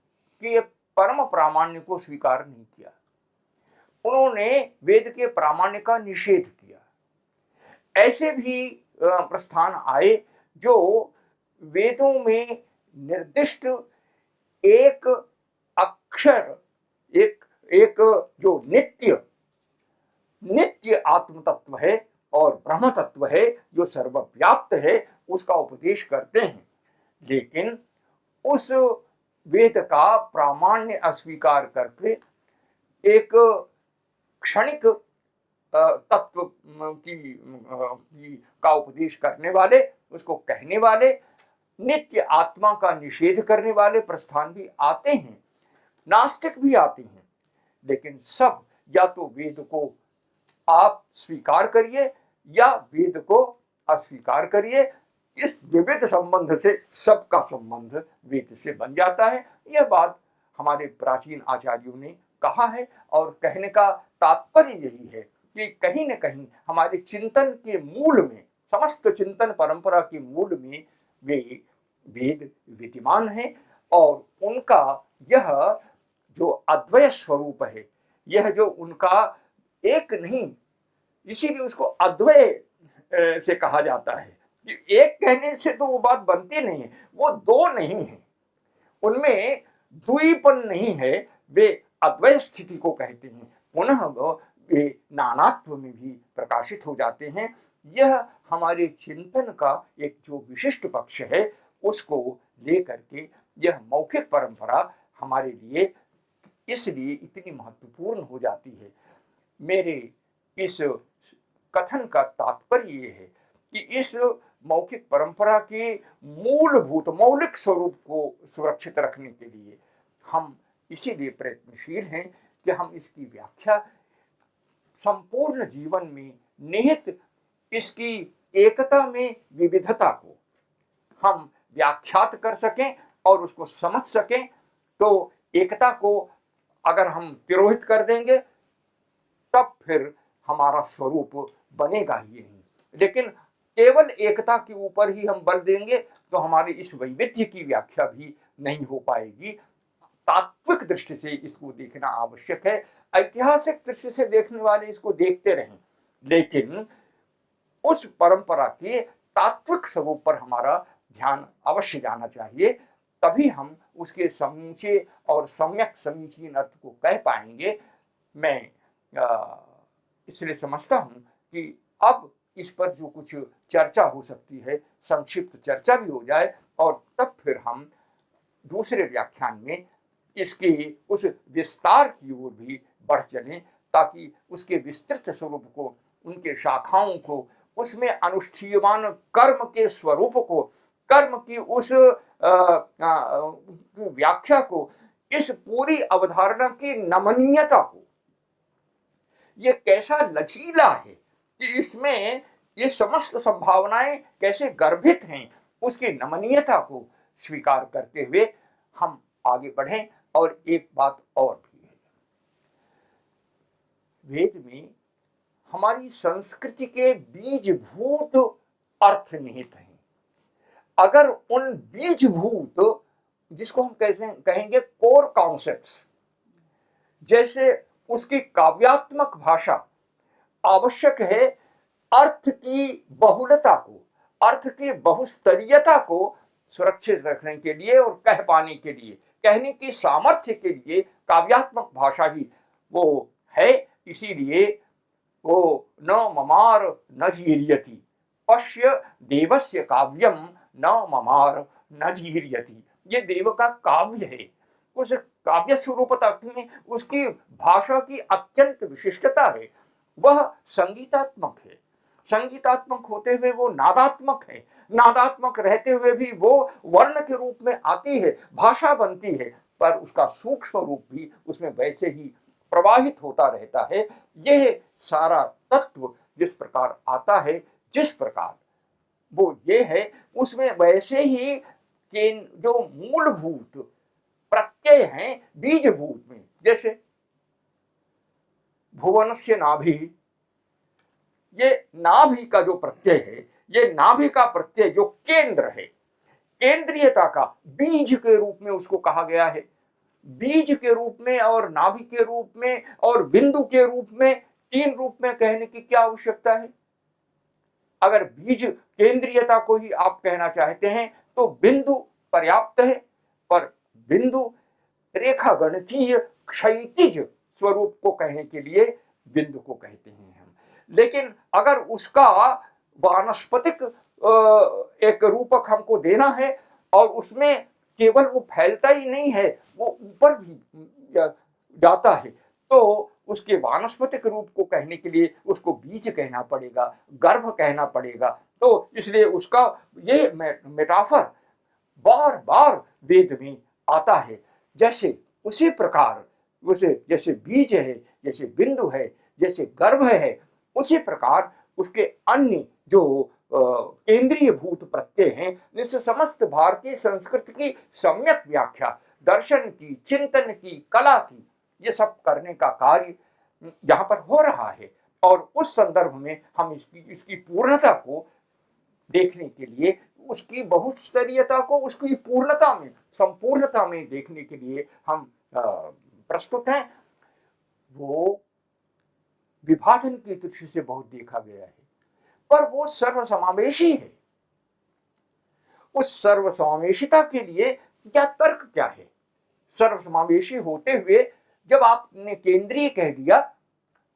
परम प्रामाण्य को स्वीकार नहीं किया। उन्होंने वेद के प्रामाण्य का निषेध किया। ऐसे भी प्रस्थान आए जो वेदों में निर्दिष्ट एक अक्षर, एक जो नित्य आत्म तत्व है और ब्रह्म तत्व है जो सर्वव्याप्त है, उसका उपदेश करते हैं, लेकिन उस वेद का प्रामाण्य अस्वीकार करके एक क्षणिक तत्व का उपदेश करने वाले, उसको कहने वाले, नित्य आत्मा का निषेध करने वाले प्रस्थान भी आते हैं, नास्तिक भी आते हैं। लेकिन सब या तो वेद को आप स्वीकार करिए या वेद को अस्वीकार करिए। इस विविध संबंध से सबका संबंध वेद से बन जाता है। यह बात हमारे प्राचीन आचार्यों ने कहा है, और कहने का तात्पर्य यही है कि कहीं न कहीं हमारे चिंतन के मूल में, समस्त चिंतन परंपरा के मूल में वे वेद विद्यमान है, और उनका यह जो अद्वय स्वरूप है, यह जो उनका एक नहीं, इसीलिए उसको अद्वय से कहा जाता है कि एक कहने से तो वो बात बनती नहीं है, वो दो नहीं है, उनमें द्विपन नहीं है, वे अद्वय स्थिति को कहते हैं। पुनः वे नानात्व में भी प्रकाशित हो जाते हैं। यह हमारे चिंतन का एक जो विशिष्ट पक्ष है, उसको लेकर के यह मौखिक परंपरा हमारे लिए इसलिए इतनी महत्वपूर्ण हो जाती है। मेरे इस कथन का तात्पर्य ये है कि इस मौखिक परंपरा के मूलभूत मौलिक स्वरूप को सुरक्षित रखने के लिए हम इसीलिए प्रयत्नशील हैं कि हम इसकी व्याख्या संपूर्ण जीवन में निहित इसकी एकता में विविधता को हम व्याख्यात कर सकें और उसको समझ सकें। तो एकता को अगर हम तिरोहित कर देंगे तब फिर हमारा स्वरूप बनेगा ही नहीं। लेकिन केवल एकता के ऊपर ही हम बल देंगे तो हमारी इस वैविध्य की व्याख्या भी नहीं हो पाएगी। तात्विक दृष्टि से इसको देखना आवश्यक है। ऐतिहासिक दृष्टि से देखने वाले इसको देखते रहें, लेकिन उस परंपरा के तात्विक स्वरूप पर हमारा ध्यान अवश्य जाना चाहिए। तभी हम उसके समूचे और सम्यक समीचीन अर्थ को कह पाएंगे। मैं इसलिए समझता हूं कि अब इस पर जो कुछ चर्चा हो सकती है संक्षिप्त चर्चा भी हो जाए और तब फिर हम दूसरे व्याख्यान में इसके उस विस्तार की ओर भी बढ़ चलें, ताकि उसके विस्तृत स्वरूप को, उनके शाखाओं को, उसमें अनुष्ठीयमान कर्म के स्वरूप को, कर्म की उस व्याख्या को, इस पूरी अवधारणा की नमनीयता को, ये कैसा लचीला है कि इसमें ये समस्त संभावनाएं कैसे गर्भित हैं, उसकी नमनीयता को स्वीकार करते हुए हम आगे बढ़ें। और एक बात और भी है, वेद में हमारी संस्कृति के बीजभूत अर्थ निहित हैं। अगर उन बीजभूत, जिसको हम कहेंगे कोर कॉन्सेप्ट्स, जैसे उसकी काव्यात्मक भाषा आवश्यक है अर्थ की बहुलता को, अर्थ की बहुस्तरीयता को सुरक्षित रखने के लिए और कह पाने के लिए, कहने की सामर्थ्य के लिए काव्यात्मक भाषा ही वो है। इसीलिए वो न ममार न जीर्यति, पश्य देवस्य काव्यम न ममार न जीर्यति। ये देव का काव्य है। उस काव्य स्वरूपता में उसकी भाषा की अत्यंत विशिष्टता है। वह संगीतात्मक है, संगीतात्मक होते हुए वो नादात्मक है, नादात्मक रहते हुए भी वो वर्ण के रूप में आती है, भाषा बनती है, पर उसका सूक्ष्म रूप भी उसमें वैसे ही प्रवाहित होता रहता है। यह सारा तत्व जिस प्रकार आता है, जिस प्रकार वो ये है, उसमें वैसे ही जो मूलभूत प्रत्यय हैं बीजभूत में, जैसे भुवनस्य नाभि, ये नाभि का जो प्रत्यय है, ये नाभि का प्रत्यय जो केंद्र है, केंद्रीयता का बीज के रूप में उसको कहा गया है। बीज के रूप में और नाभि के रूप में और बिंदु के रूप में, तीन रूप में कहने की क्या आवश्यकता है? अगर बीज केंद्रीयता को ही आप कहना चाहते हैं तो बिंदु पर्याप्त है, पर बिंदु रेखा गणितीय क्षैतिज स्वरूप को कहने के लिए बिंदु को कहते हैं हम। लेकिन अगर उसका वानस्पतिक एक रूपक हमको देना है और उसमें केवल वो फैलता ही नहीं है, वो ऊपर भी जाता है, तो उसके वानस्पतिक रूप को कहने के लिए उसको बीज कहना पड़ेगा, गर्भ कहना पड़ेगा। तो इसलिए उसका ये मेटाफर बार बार वेद में आता है। जैसे उसी प्रकार उसे जैसे बीज है, जैसे बिंदु है, जैसे गर्भ है, उसी प्रकार उसके अन्य जो केंद्रीय भूत प्रत्यय हैं, जिससे समस्त भारतीय संस्कृति की सम्यक व्याख्या, दर्शन की, चिंतन की, कला की, ये सब करने का कार्य यहाँ पर हो रहा है। और उस संदर्भ में हम इसकी पूर्णता को देखने के लिए, उसकी बहुस्तरीयता को उसकी पूर्णता में, संपूर्णता में देखने के लिए हम प्रस्तुत हैं। वो विभाजन की दृष्टि से बहुत देखा गया है, पर वो सर्वसमावेशी है। उस सर्वसमावेशिता के लिए क्या तर्क क्या है? सर्वसमावेशी होते हुए जब आपने केंद्रीय कह दिया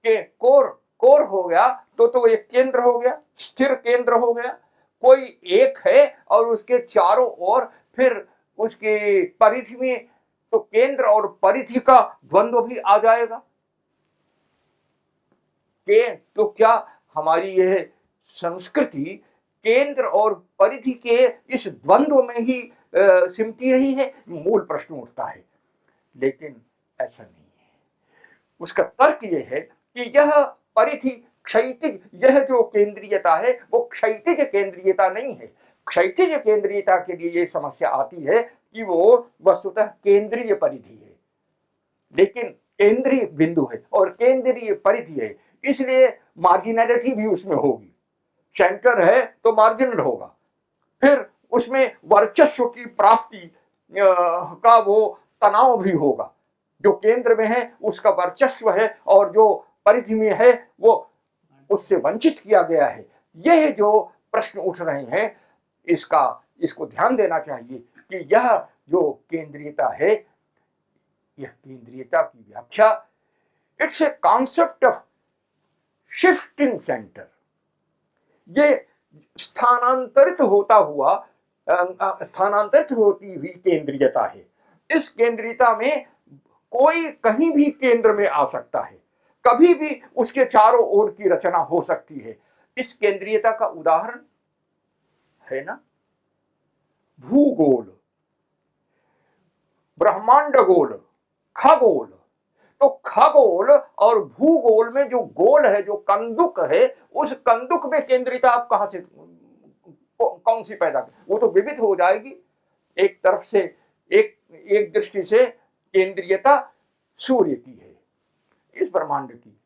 कि कोर हो गया, तो एक केंद्र हो गया, स्थिर केंद्र हो गया। कोई एक है और उसके चारों ओर फिर उसके परिधि में तो केंद्र और परिधि का द्वंद्व भी आ जाएगा। तो क्या हमारी यह संस्कृति केंद्र और परिधि के इस द्वंद्व में ही सिमटी रही है? मूल प्रश्न उठता है। लेकिन ऐसा नहीं है। उसका तर्क यह है कि यह परिधि क्षैतिज, यह जो केंद्रीयता है वो क्षैतिज केंद्रीयता नहीं है। क्षैतिज केंद्रीयता के लिए ये समस्या आती है कि वो वस्तुतः केंद्रीय परिधि है, लेकिन केंद्रीय बिंदु है और केंद्रीय परिधि है, इसलिए मार्जिनलिटी भी उसमें होगी। सेंटर है तो मार्जिनल होगा, फिर उसमें वर्चस्व की प्राप्ति का वो तनाव भी होगा। जो केंद्र में है उसका वर्चस्व है और जो परिधि में है वो उससे वंचित किया गया है। यह जो प्रश्न उठ रहे हैं इसको ध्यान देना चाहिए कि यह जो केंद्रीयता है, यह केंद्रीयता की व्याख्या, it's a concept of shifting centre. ये स्थानांतरित होती हुई केंद्रीयता है। इस केंद्रीयता में कोई कहीं भी केंद्र में आ सकता है, कभी भी उसके चारों ओर की रचना हो सकती है। इस केंद्रीयता का उदाहरण है ना भूगोल, ब्रह्मांड गोल, खगोल। तो खगोल और भूगोल में जो गोल है, जो कंदुक है, उस कंदुक में केंद्रीयता आप कहां से कौन सी पैदा कर, वो तो विविध हो जाएगी। एक तरफ से एक दृष्टि से केंद्रीयता सूर्य की है इस ब्रह्मांड की,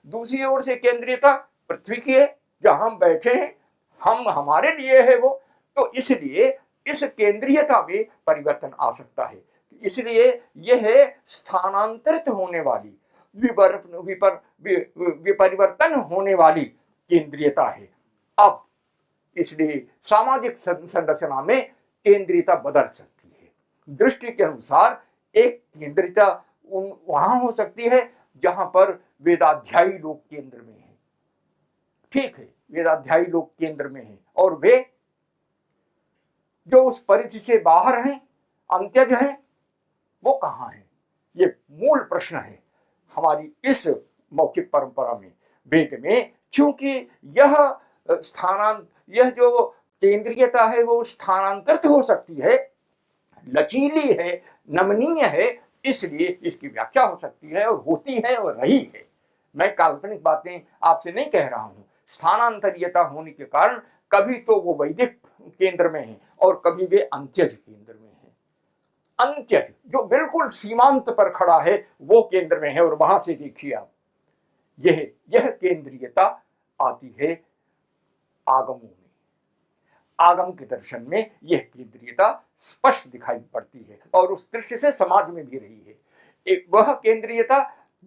दूसरी ओर से केंद्रीयता पृथ्वी की है जहां हम बैठे हैं, हम हमारे लिए है वो। तो इसलिए इस केंद्रीयता में परिवर्तन आ सकता है। इसलिए यह स्थानांतरित होने वाली विपरिवर्तन होने वाली केंद्रीयता है। अब इसलिए सामाजिक संरचना में केंद्रीयता बदल सकती है। दृष्टि के अनुसार एक केंद्रीयता वहां हो सकती है जहां पर वेदाध्यायी लोग केंद्र में हैं। ठीक है, वेदाध्यायी लोग केंद्र में हैं और वे जो उस परिधि से बाहर हैं, अंत्यज हैं, वो कहां है? ये मूल प्रश्न है हमारी इस मौखिक परंपरा में, वेद में। क्योंकि यह जो केंद्रीयता है वो स्थानांतरित हो सकती है, लचीली है, नमनीय है, इसलिए इसकी व्याख्या हो सकती है और होती है और रही है। मैं काल्पनिक बातें आपसे नहीं कह रहा हूं। स्थानांतरीयता होने के कारण कभी तो वो वैदिक केंद्र में है और कभी वे अंत्यज केंद्र में है। अंत्यज जो बिल्कुल सीमांत पर खड़ा है वो केंद्र में है और वहां से देखिए आप, यह केंद्रीयता आती है आगमों में। आगम के दर्शन में यह केंद्रीयता स्पष्ट दिखाई पड़ती है और उस दृष्टि से समाज में भी रही है। एक वह केंद्रीयता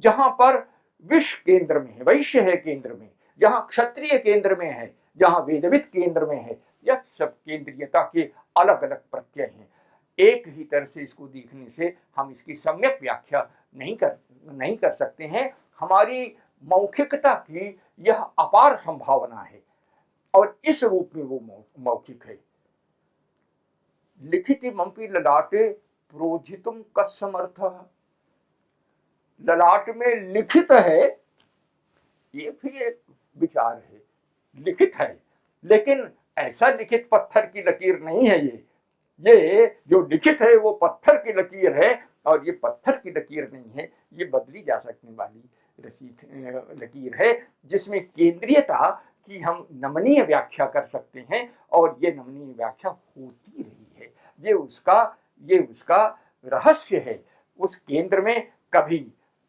जहां पर विश्व केंद्र में है, वैश्य है केंद्र में, जहां क्षत्रिय केंद्र में है, जहां वेदविद केंद्र में है, यह सब केंद्रीयता के अलग अलग प्रत्यय हैं। एक ही तरह से इसको देखने से हम इसकी सम्यक व्याख्या नहीं कर सकते हैं। हमारी मौखिकता की यह अपार संभावना है और इस रूप में वो मौखिक है। लिखितिमपि ललाटे प्रोज्झितुं कस्समर्थः। ललाट में लिखित है, ये भी एक विचार है। लिखित है लेकिन ऐसा लिखित पत्थर की लकीर नहीं है। ये जो लिखित है वो पत्थर की लकीर है और ये पत्थर की लकीर नहीं है, ये बदली जा सकने वाली लकीर है जिसमें केंद्रीयता की हम नमनीय व्याख्या कर सकते हैं और ये नमनीय व्याख्या होती रही है। ये उसका रहस्य है। उस केंद्र में कभी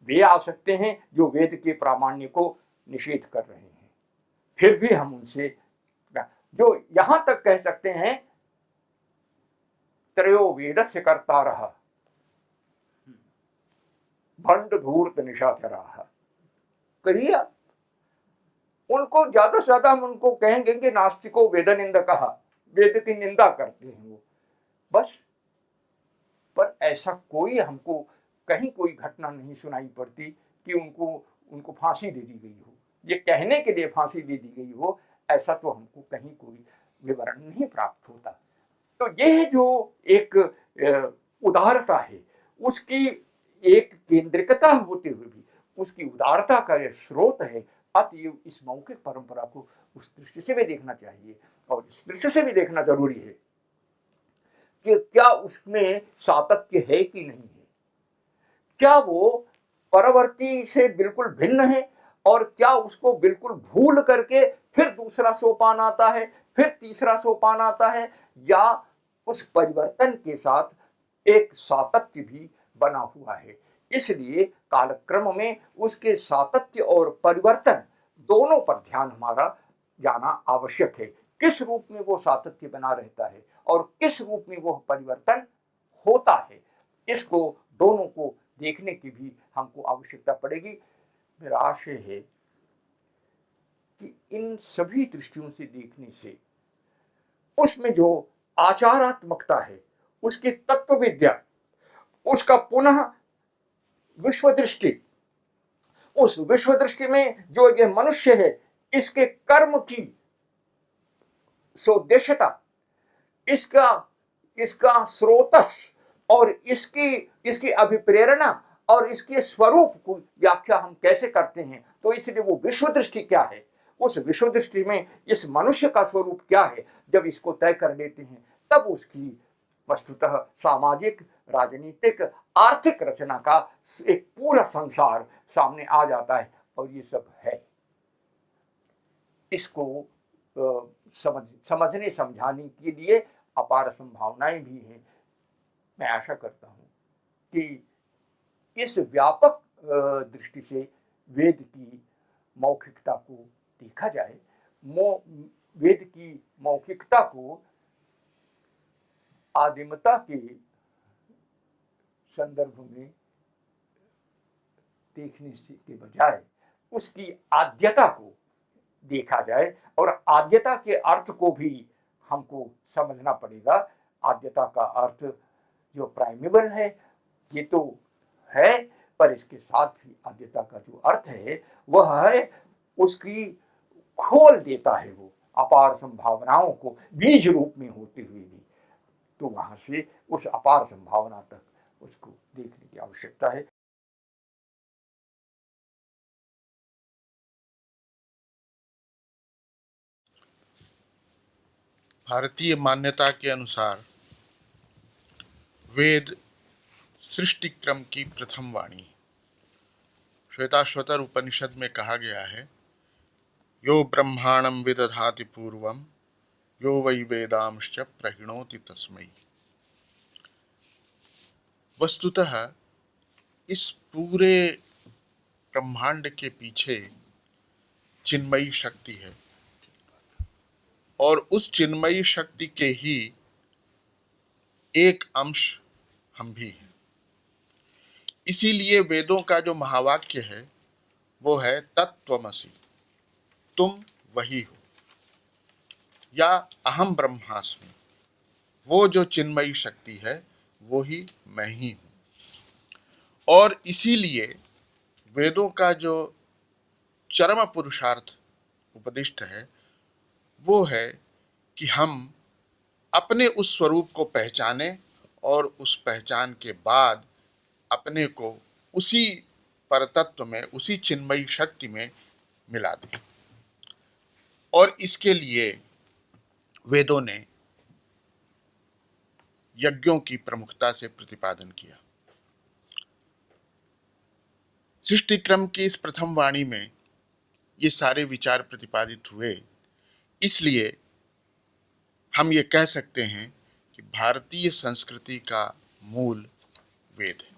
वे आ सकते हैं जो वेद के प्रामाण्य को निषेध कर रहे हैं, फिर भी हम उनसे जो यहां तक कह सकते हैं त्रयो वेदस्य कर्तारः भंड धूर्त निशाचराः। कहिए उनको ज्यादा से ज्यादा हम उनको कहेंगे कि नास्तिको वेद निंदकः, वेद की निंदा करते हैं वो, बस। पर ऐसा कोई हमको कहीं कोई घटना नहीं सुनाई पड़ती कि उनको फांसी दे दी गई हो, ये कहने के लिए फांसी दे दी गई हो, ऐसा तो हमको कहीं कोई विवरण नहीं प्राप्त होता। तो यह जो एक उदारता है, उसकी एक केंद्रिकता होते हुए भी उसकी उदारता का यह स्रोत है। अतएव इस मौखिक परंपरा को उस दृष्टि से भी देखना चाहिए और इस दृष्टि से भी देखना जरूरी है कि क्या उसमें सातत्य है कि नहीं है। क्या वो परवर्ती से बिल्कुल भिन्न है, और क्या उसको बिल्कुल भूल करके फिर दूसरा सोपान आता है, फिर तीसरा सोपान आता है, या उस परिवर्तन के साथ एक सातत्य भी बना हुआ है। इसलिए कालक्रम में उसके सातत्य और परिवर्तन दोनों पर ध्यान हमारा जाना आवश्यक है। किस रूप में वो सातत्य बना रहता है और किस रूप में वो परिवर्तन होता है, इसको दोनों को देखने की भी हमको आवश्यकता पड़ेगी। मेरा आशय है कि इन सभी दृष्टियों से देखने से उसमें जो आचारात्मकता है, उसकी तत्व विद्या, उसका पुनः विश्व दृष्टि, उस विश्व दृष्टि में जो ये मनुष्य है, इसके कर्म की सोद्देश्यता, इसका इसका स्रोतस, और इसकी अभिप्रेरणा और इसके स्वरूप को व्याख्या हम कैसे करते हैं। तो इसलिए वो विश्व दृष्टि क्या है, उस विश्व दृष्टि में इस मनुष्य का स्वरूप क्या है, जब इसको तय कर लेते हैं, तब उसकी वस्तुतः सामाजिक, राजनीतिक, आर्थिक रचना का एक पूरा संसार सामने आ जाता है। और ये सब है, इसको समझने समझाने के लिए अपार संभावनाएं भी हैं। मैं आशा करता हूं कि इस व्यापक दृष्टि से वेद की मौखिकता को देखा जाए, वेद की मौखिकता को आदिमता के संदर्भ में देखने से के बजाय उसकी आद्यता को देखा जाए, और आद्यता के अर्थ को भी हमको समझना पड़ेगा। आद्यता का अर्थ जो प्राइमेबल है ये तो है, पर इसके साथ भी आद्यता का जो अर्थ है वह है उसकी खोल देता है वो अपार संभावनाओं को बीज रूप में होते हुए भी। तो वहां से उस अपार संभावना तक उसको देखने की आवश्यकता है। भारतीय मान्यता के अनुसार वेद सृष्टि क्रम की प्रथम वाणी। श्वेताश्वतर उपनिषद में कहा गया है, यो ब्रह्माणं विदधाति पूर्वं यो वै वेदांश्च प्रहिणोति तस्मै। वस्तुतः इस पूरे ब्रह्मांड के पीछे चिन्मयी शक्ति है, और उस चिन्मयी शक्ति के ही एक अंश हम भी हैं। इसीलिए वेदों का जो महावाक्य है वो है तत्त्वमसि, तुम वही हो, या अहम ब्रह्मास्मि, वो जो चिन्मयी शक्ति है वो ही मैं ही हूँ। और इसीलिए वेदों का जो चरम पुरुषार्थ उपदिष्ट है वो है कि हम अपने उस स्वरूप को पहचाने, और उस पहचान के बाद अपने को उसी परतत्व में, उसी चिन्मयी शक्ति में मिला दें। और इसके लिए वेदों ने यज्ञों की प्रमुखता से प्रतिपादन किया। सृष्टि क्रम की इस प्रथम वाणी में ये सारे विचार प्रतिपादित हुए, इसलिए हम ये कह सकते हैं कि भारतीय संस्कृति का मूल वेद है।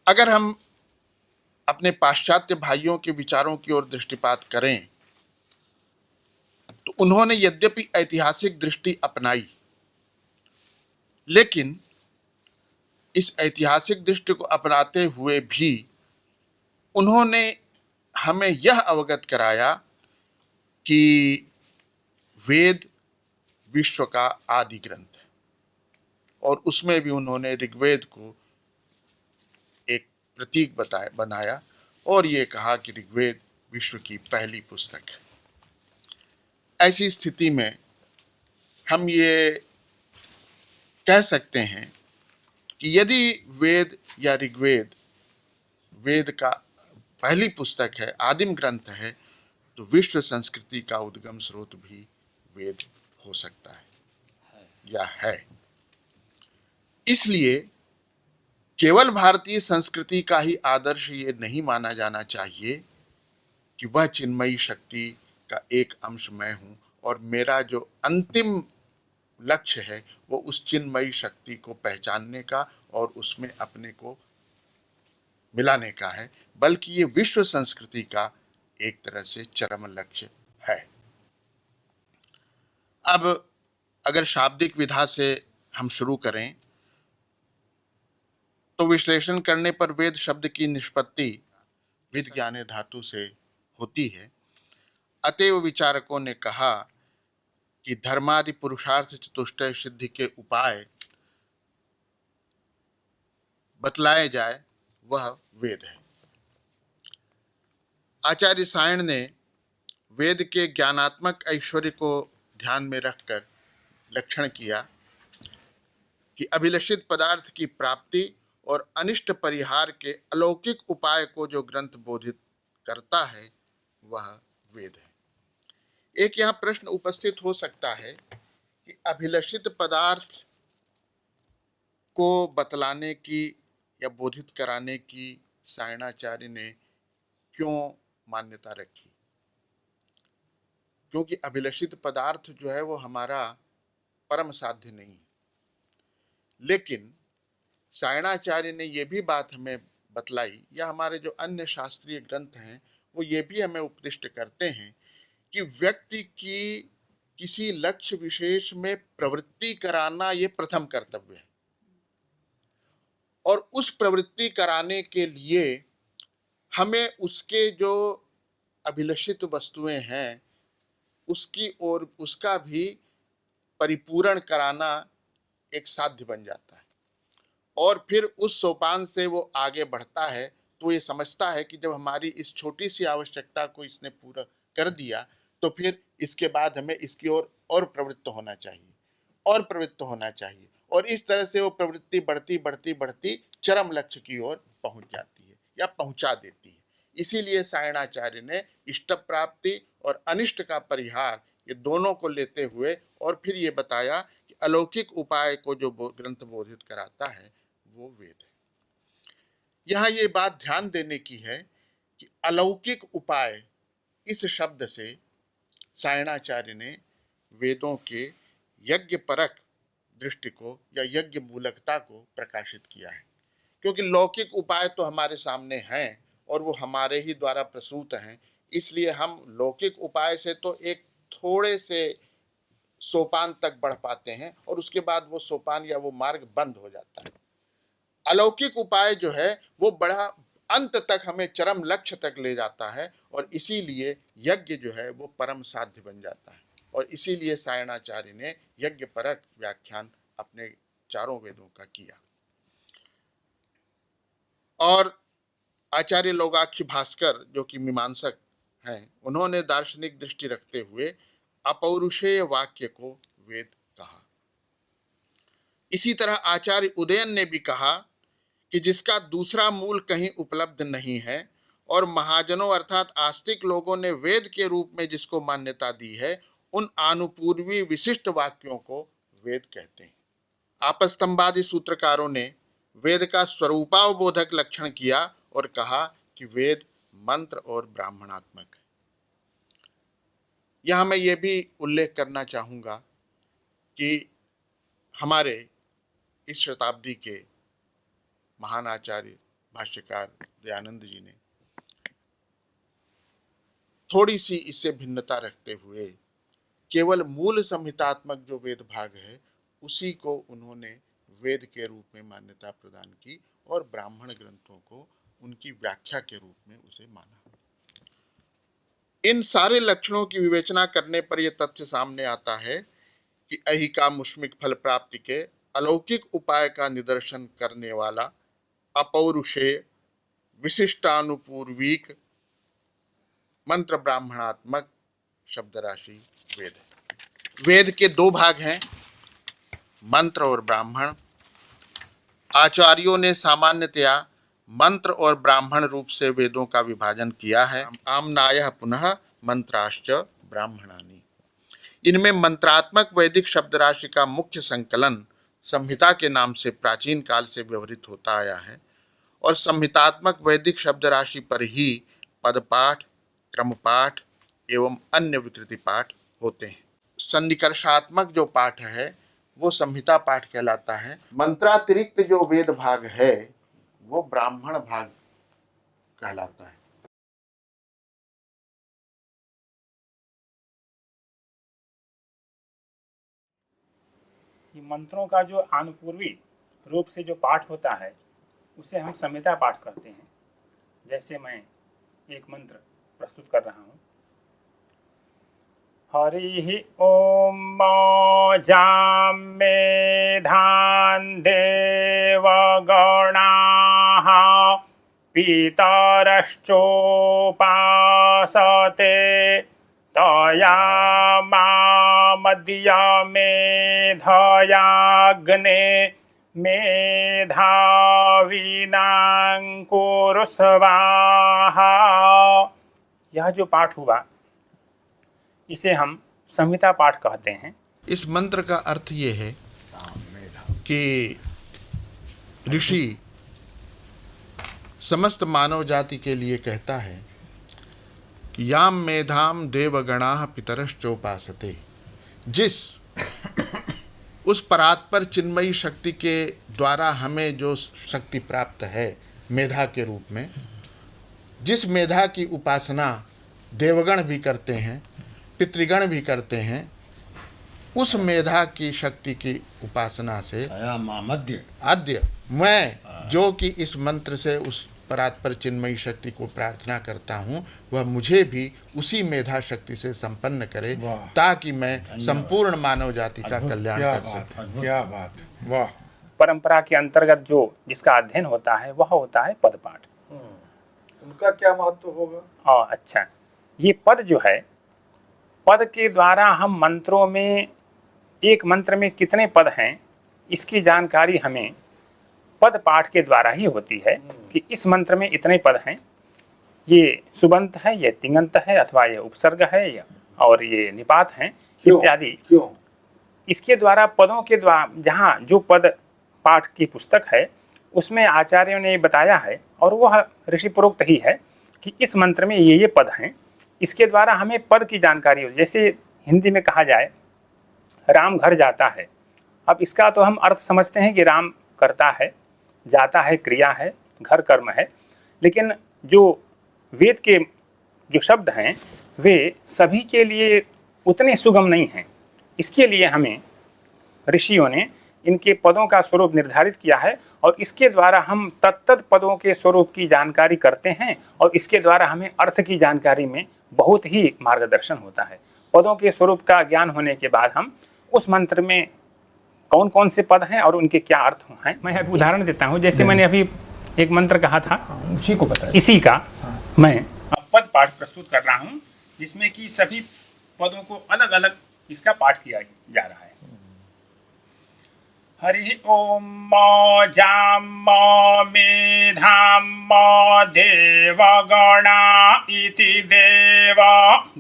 अगर हम अपने पाश्चात्य भाइयों के विचारों की ओर दृष्टिपात करें तो उन्होंने यद्यपि ऐतिहासिक दृष्टि अपनाई, लेकिन इस ऐतिहासिक दृष्टि को अपनाते हुए भी उन्होंने हमें यह अवगत कराया कि वेद विश्व का आदि ग्रंथ है, और उसमें भी उन्होंने ऋग्वेद को एक प्रतीक बनाया और ये कहा कि ऋग्वेद विश्व की पहली पुस्तक है। ऐसी स्थिति में हम ये कह सकते हैं कि यदि वेद या ऋग्वेद वेद का पहली पुस्तक है, आदिम ग्रंथ है, तो विश्व संस्कृति का उद्गम स्रोत भी वेद हो सकता है या है। इसलिए केवल भारतीय संस्कृति का ही आदर्श ये नहीं माना जाना चाहिए कि वह चिन्मयी शक्ति का एक अंश मैं हूं और मेरा जो अंतिम लक्ष्य है वो उस चिन्मयी शक्ति को पहचानने का और उसमें अपने को मिलाने का है, बल्कि ये विश्व संस्कृति का एक तरह से चरम लक्ष्य है। अब अगर शाब्दिक विधा से हम शुरू करें तो विश्लेषण करने पर वेद शब्द की निष्पत्ति विद ज्ञाने धातु से होती है। अतएव विचारकों ने कहा कि धर्मादि पुरुषार्थ चतुष्टय सिद्धि के उपाय बतलाए जाए वह वेद है। आचार्य सायण ने वेद के ज्ञानात्मक ऐश्वर्य को ध्यान में रखकर लक्षण किया कि अभिलषित पदार्थ की प्राप्ति और अनिष्ट परिहार के अलौकिक उपाय को जो ग्रंथ बोधित करता है वह वेद है। एक यहाँ प्रश्न उपस्थित हो सकता है कि अभिलषित पदार्थ को बतलाने की या बोधित कराने की सायणाचार्य ने क्यों मान्यता रखी, क्योंकि अभिलषित पदार्थ जो है वो हमारा परम साध्य नहीं है। लेकिन सायणाचार्य ने ये भी बात हमें बतलाई, या हमारे जो अन्य शास्त्रीय ग्रंथ हैं वो ये भी हमें उपदिष्ट करते हैं कि व्यक्ति की किसी लक्ष्य विशेष में प्रवृत्ति कराना ये प्रथम कर्तव्य है, और उस प्रवृत्ति कराने के लिए हमें उसके जो अभिलषित वस्तुएं हैं उसकी और उसका भी परिपूर्ण कराना एक साध्य बन जाता है। और फिर उस सोपान से वो आगे बढ़ता है तो ये समझता है कि जब हमारी इस छोटी सी आवश्यकता को इसने पूरा कर दिया तो फिर इसके बाद हमें इसकी ओर और प्रवृत्त होना चाहिए और प्रवृत्त होना चाहिए, और इस तरह से वो प्रवृत्ति बढ़ती बढ़ती बढ़ती चरम लक्ष्य की ओर पहुंच जाती है या पहुंचा देती है। इसीलिए सायणाचार्य ने इष्ट प्राप्ति और अनिष्ट का परिहार ये दोनों को लेते हुए और फिर ये बताया कि अलौकिक उपाय को जो ग्रंथ बोधित कराता है वो वेद है। यहाँ ये बात ध्यान देने की है कि अलौकिक उपाय इस शब्द से सायणाचार्य ने वेदों के यज्ञ परक दृष्टि को या यज्ञ मूलकता को प्रकाशित किया है, क्योंकि लौकिक उपाय तो हमारे सामने हैं और वो हमारे ही द्वारा प्रसूत हैं। इसलिए हम लौकिक उपाय से तो एक थोड़े से सोपान तक बढ़ पाते हैं और उसके बाद वो सोपान या वो मार्ग बंद हो जाता है। अलौकिक उपाय जो है वो बड़ा अंत तक हमें चरम लक्ष्य तक ले जाता है, और इसीलिए यज्ञ जो है वो परम साध्य बन जाता है। और इसीलिए सायणाचार्य ने यज्ञ परक व्याख्यान अपने चारों वेदों का किया। और आचार्य लोगाक्षी भास्कर जो कि मीमांसक हैं, उन्होंने दार्शनिक दृष्टि रखते हुए अपौरुषेय वाक्य को वेद कहा। इसी तरह आचार्य उदयन ने भी कहा कि जिसका दूसरा मूल कहीं उपलब्ध नहीं है और महाजनों अर्थात आस्तिक लोगों ने वेद के रूप में जिसको मान्यता दी है, उन आनुपूर्वी विशिष्ट वाक्यों को वेद कहते हैं। आपस्तंभादि सूत्रकारों ने वेद का स्वरूपावबोधक लक्षण किया और कहा कि वेद मंत्र और ब्राह्मणात्मक है। यहाँ मैं ये भी उल्लेख करना चाहूँगा कि हमारे इस शताब्दी के महान आचार्य भाष्यकार दयानंद जी ने थोड़ी सी इससे भिन्नता रखते हुए केवल मूल संहितात्मक जो वेद भाग है उसी को उन्होंने वेद के रूप में मान्यता प्रदान की और ब्राह्मण ग्रंथों को उनकी व्याख्या के रूप में उसे माना। इन सारे लक्षणों की विवेचना करने पर यह तथ्य सामने आता है कि अहिका मुष्मिक फल प्राप्ति के अलौकिक उपाय का निदर्शन करने वाला अपौरुषेय विशिष्टानुपूर्विक मंत्र ब्राह्मणात्मक शब्द राशि वेद है। वेद के दो भाग हैं, मंत्र और ब्राह्मण। आचार्यों ने सामान्यतया मंत्र और ब्राह्मण रूप से वेदों का विभाजन किया है। आमनायः पुनः मंत्राश्च ब्राह्मणानि। इनमें मंत्रात्मक वैदिक शब्द राशि का मुख्य संकलन संहिता के नाम से प्राचीन काल से व्यवहृत होता आया है और संहितात्मक वैदिक शब्द राशि पर ही पदपाठ, क्रमपाठ एवं अन्य विकृति पाठ होते हैं। सन्निकर्षात्मक जो पाठ है वो संहिता पाठ कहलाता है। मंत्रातिरिक्त जो वेद भाग है वो ब्राह्मण भाग कहलाता है। ये मंत्रों का जो आनुपूर्वी रूप से जो पाठ होता है उसे हम संहिता पाठ कहते हैं। जैसे मैं एक मंत्र प्रस्तुत कर रहा हूँ। हरि ओम जामेधान देवगणाः पितरश्चोपासते तया मामद्यमेधयाग्ने मेधाविनां कुरु स्वाहा। यह जो पाठ हुआ इसे हम संहिता पाठ कहते हैं। इस मंत्र का अर्थ ये है कि ऋषि समस्त मानव जाति के लिए कहता है कि याम मेधाम देवगणाः पितरश्चोपासते, जिस उस परात्पर चिन्मयी शक्ति के द्वारा हमें जो शक्ति प्राप्त है मेधा के रूप में, जिस मेधा की उपासना देवगण भी करते हैं, पितृगण भी करते हैं, उस मेधा की शक्ति की उपासना से आद्य मैं जो कि इस मंत्र से उस परात्पर चिन्मयी शक्ति को प्रार्थना करता हूँ वह मुझे भी उसी मेधा शक्ति से संपन्न करे ताकि मैं संपूर्ण मानव जाति का कल्याण कर सकूं। क्या बात, वाह। परंपरा के अंतर्गत जो जिसका अध्ययन होता है वह होता है पद पाठ। उनका क्या महत्व होगा? अच्छा, ये पद जो है, पद के द्वारा हम मंत्रों में, एक मंत्र में कितने पद हैं इसकी जानकारी हमें पद पाठ के द्वारा ही होती है कि इस मंत्र में इतने पद हैं, ये सुबंत है, ये तिङंत है, अथवा ये उपसर्ग है, और ये निपात हैं इत्यादि। क्यों? इसके द्वारा पदों के द्वारा, जहाँ जो पद पाठ की पुस्तक है उसमें आचार्यों ने बताया है और वह ऋषिप्रोक्त ही है कि इस मंत्र में ये पद हैं, इसके द्वारा हमें पद की जानकारी हो। जैसे हिंदी में कहा जाए राम घर जाता है, अब इसका तो हम अर्थ समझते हैं कि राम करता है, जाता है क्रिया है, घर कर्म है, लेकिन जो वेद के जो शब्द हैं वे सभी के लिए उतने सुगम नहीं हैं। इसके लिए हमें ऋषियों ने इनके पदों का स्वरूप निर्धारित किया है और इसके द्वारा हम तत्त पदों के स्वरूप की जानकारी करते हैं और इसके द्वारा हमें अर्थ की जानकारी में बहुत ही मार्गदर्शन होता है। पदों के स्वरूप का ज्ञान होने के बाद हम उस मंत्र में कौन कौन से पद हैं और उनके क्या अर्थ हैं। मैं अभी उदाहरण देता हूँ। जैसे मैंने अभी एक मंत्र कहा था, उसी को बताया, इसी का मैं अब पद पाठ प्रस्तुत कर रहा हूँ जिसमें कि सभी पदों को अलग अलग इसका पाठ किया जा रहा है। हरि ओम जाम मेधाम देवगणा इति देवगणाः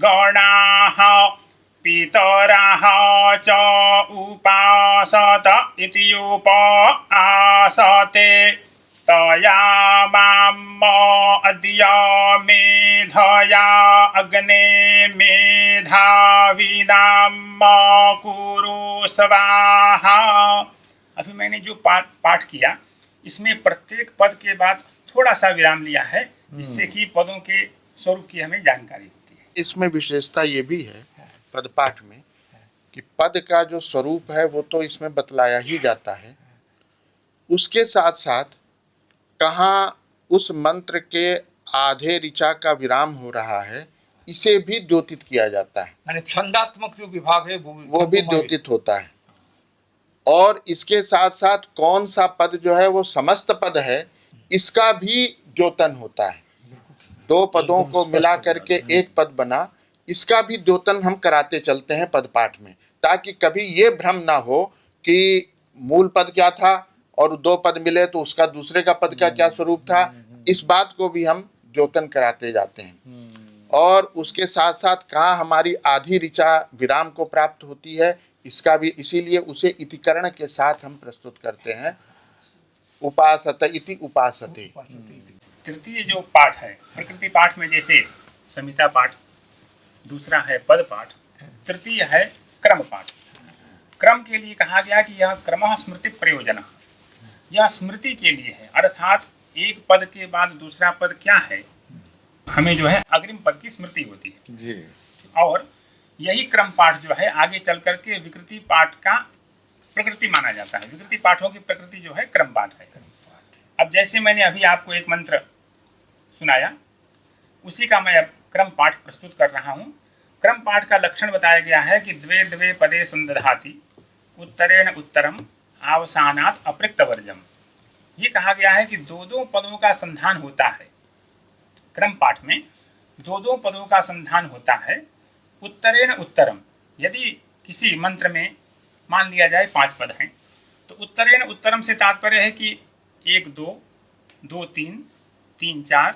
पितरः च उपासत इति उपासते तया अद्य मेधया अग्ने मेधाविनां कुरु स्वाहा। अभी मैंने जो पाठ किया इसमें प्रत्येक पद के बाद थोड़ा सा विराम लिया है जिससे कि पदों के स्वरूप की हमें जानकारी होती है। इसमें विशेषता ये भी है पद पाठ में कि पद का जो स्वरूप है वो तो इसमें बतलाया ही जाता है, उसके साथ साथ कहाँ उस मंत्र के आधे ऋचा का विराम हो रहा है इसे भी द्योतित किया जाता है, यानी छंदात्मक जो विभाग है वो भी द्योतित होता है। और इसके साथ साथ कौन सा पद जो है वो समस्त पद है इसका भी द्योतन होता है। दो पदों को मिला करके एक पद बना, इसका भी द्योतन हम कराते चलते हैं पद पाठ में, ताकि कभी ये भ्रम ना हो कि मूल पद क्या था और दो पद मिले तो उसका दूसरे का पद का क्या स्वरूप था। इस बात को भी हम द्योतन कराते जाते हैं। और उसके साथ साथ कहाँ हमारी आधी ऋचा विराम को प्राप्त होती है इसका भी इसीलिए उसे इतिकरण के साथ हम प्रस्तुत करते हैं, उपासत इति उपासते। तृतीय जो पाठ है प्रकृति पाठ में, जैसे संहिता पाठ, दूसरा है पद पाठ, तृतीय है क्रम पाठ। क्रम के लिए कहा गया कि यह क्रमः स्मृति प्रयोजन, यह स्मृति के लिए है, अर्थात एक पद के बाद दूसरा पद क्या है, हमें जो है अग्रिम पद की स्मृति होती है जी। और यही क्रम पाठ जो है आगे चल करके विकृति पाठ का प्रकृति माना जाता है। विकृति पाठों की प्रकृति जो है क्रम पाठ है। अब जैसे मैंने अभी आपको एक मंत्र सुनाया, उसी का मैं अब क्रम पाठ प्रस्तुत कर रहा हूँ। क्रम पाठ का लक्षण बताया गया है कि द्वे द्वे पदे संदधाति उत्तरेण उत्तरम आवसानात अपृक्तवर्जम। ये कहा गया है कि दो दो पदों का संधान होता है। क्रम पाठ में दो दो पदों का संधान होता है। उत्तरेण उत्तरम, यदि किसी मंत्र में मान लिया जाए 5 पद हैं, तो उत्तरेण उत्तरम से तात्पर्य है कि 1 2 2 3 3 4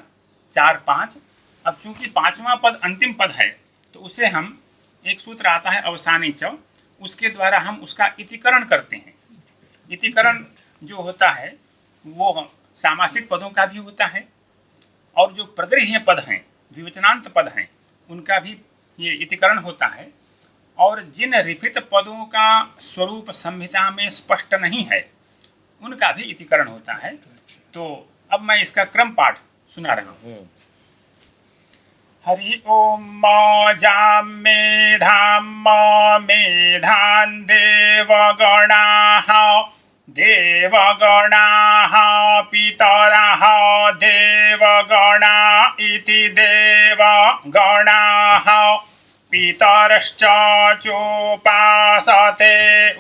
4 5। अब चूंकि 5वां पद अंतिम पद है तो उसे हम, एक सूत्र आता है अवसानी च, उसके द्वारा हम उसका इतिकरण करते हैं। इतिकरण जो होता है वो सामासिक पदों का भी होता है और जो प्रगृह्य पद हैं, द्विवचनांत पद हैं, उनका भी ये इतिकरण होता है। और जिन रिफित पदों का स्वरूप संहिता में स्पष्ट नहीं है उनका भी इतिकरण होता है। तो अब मैं इसका क्रम पाठ सुना रहा हूँ। हरि ओम जाम मेधान देवगणाः देवगणाः पितरः देवगणा इति देवगणाः पितरश्च चोपासते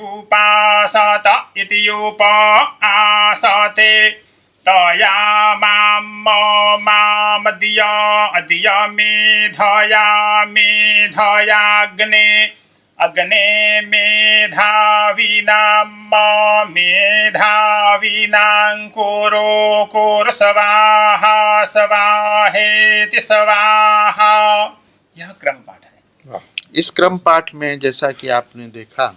उपासत इति उपासते तया मामदिया मेधयाग्ने अग्ने मेधावीनां कुरु स्वाहेति स्वाहा। यह क्रम पाठ है। इस क्रम पाठ में जैसा कि आपने देखा,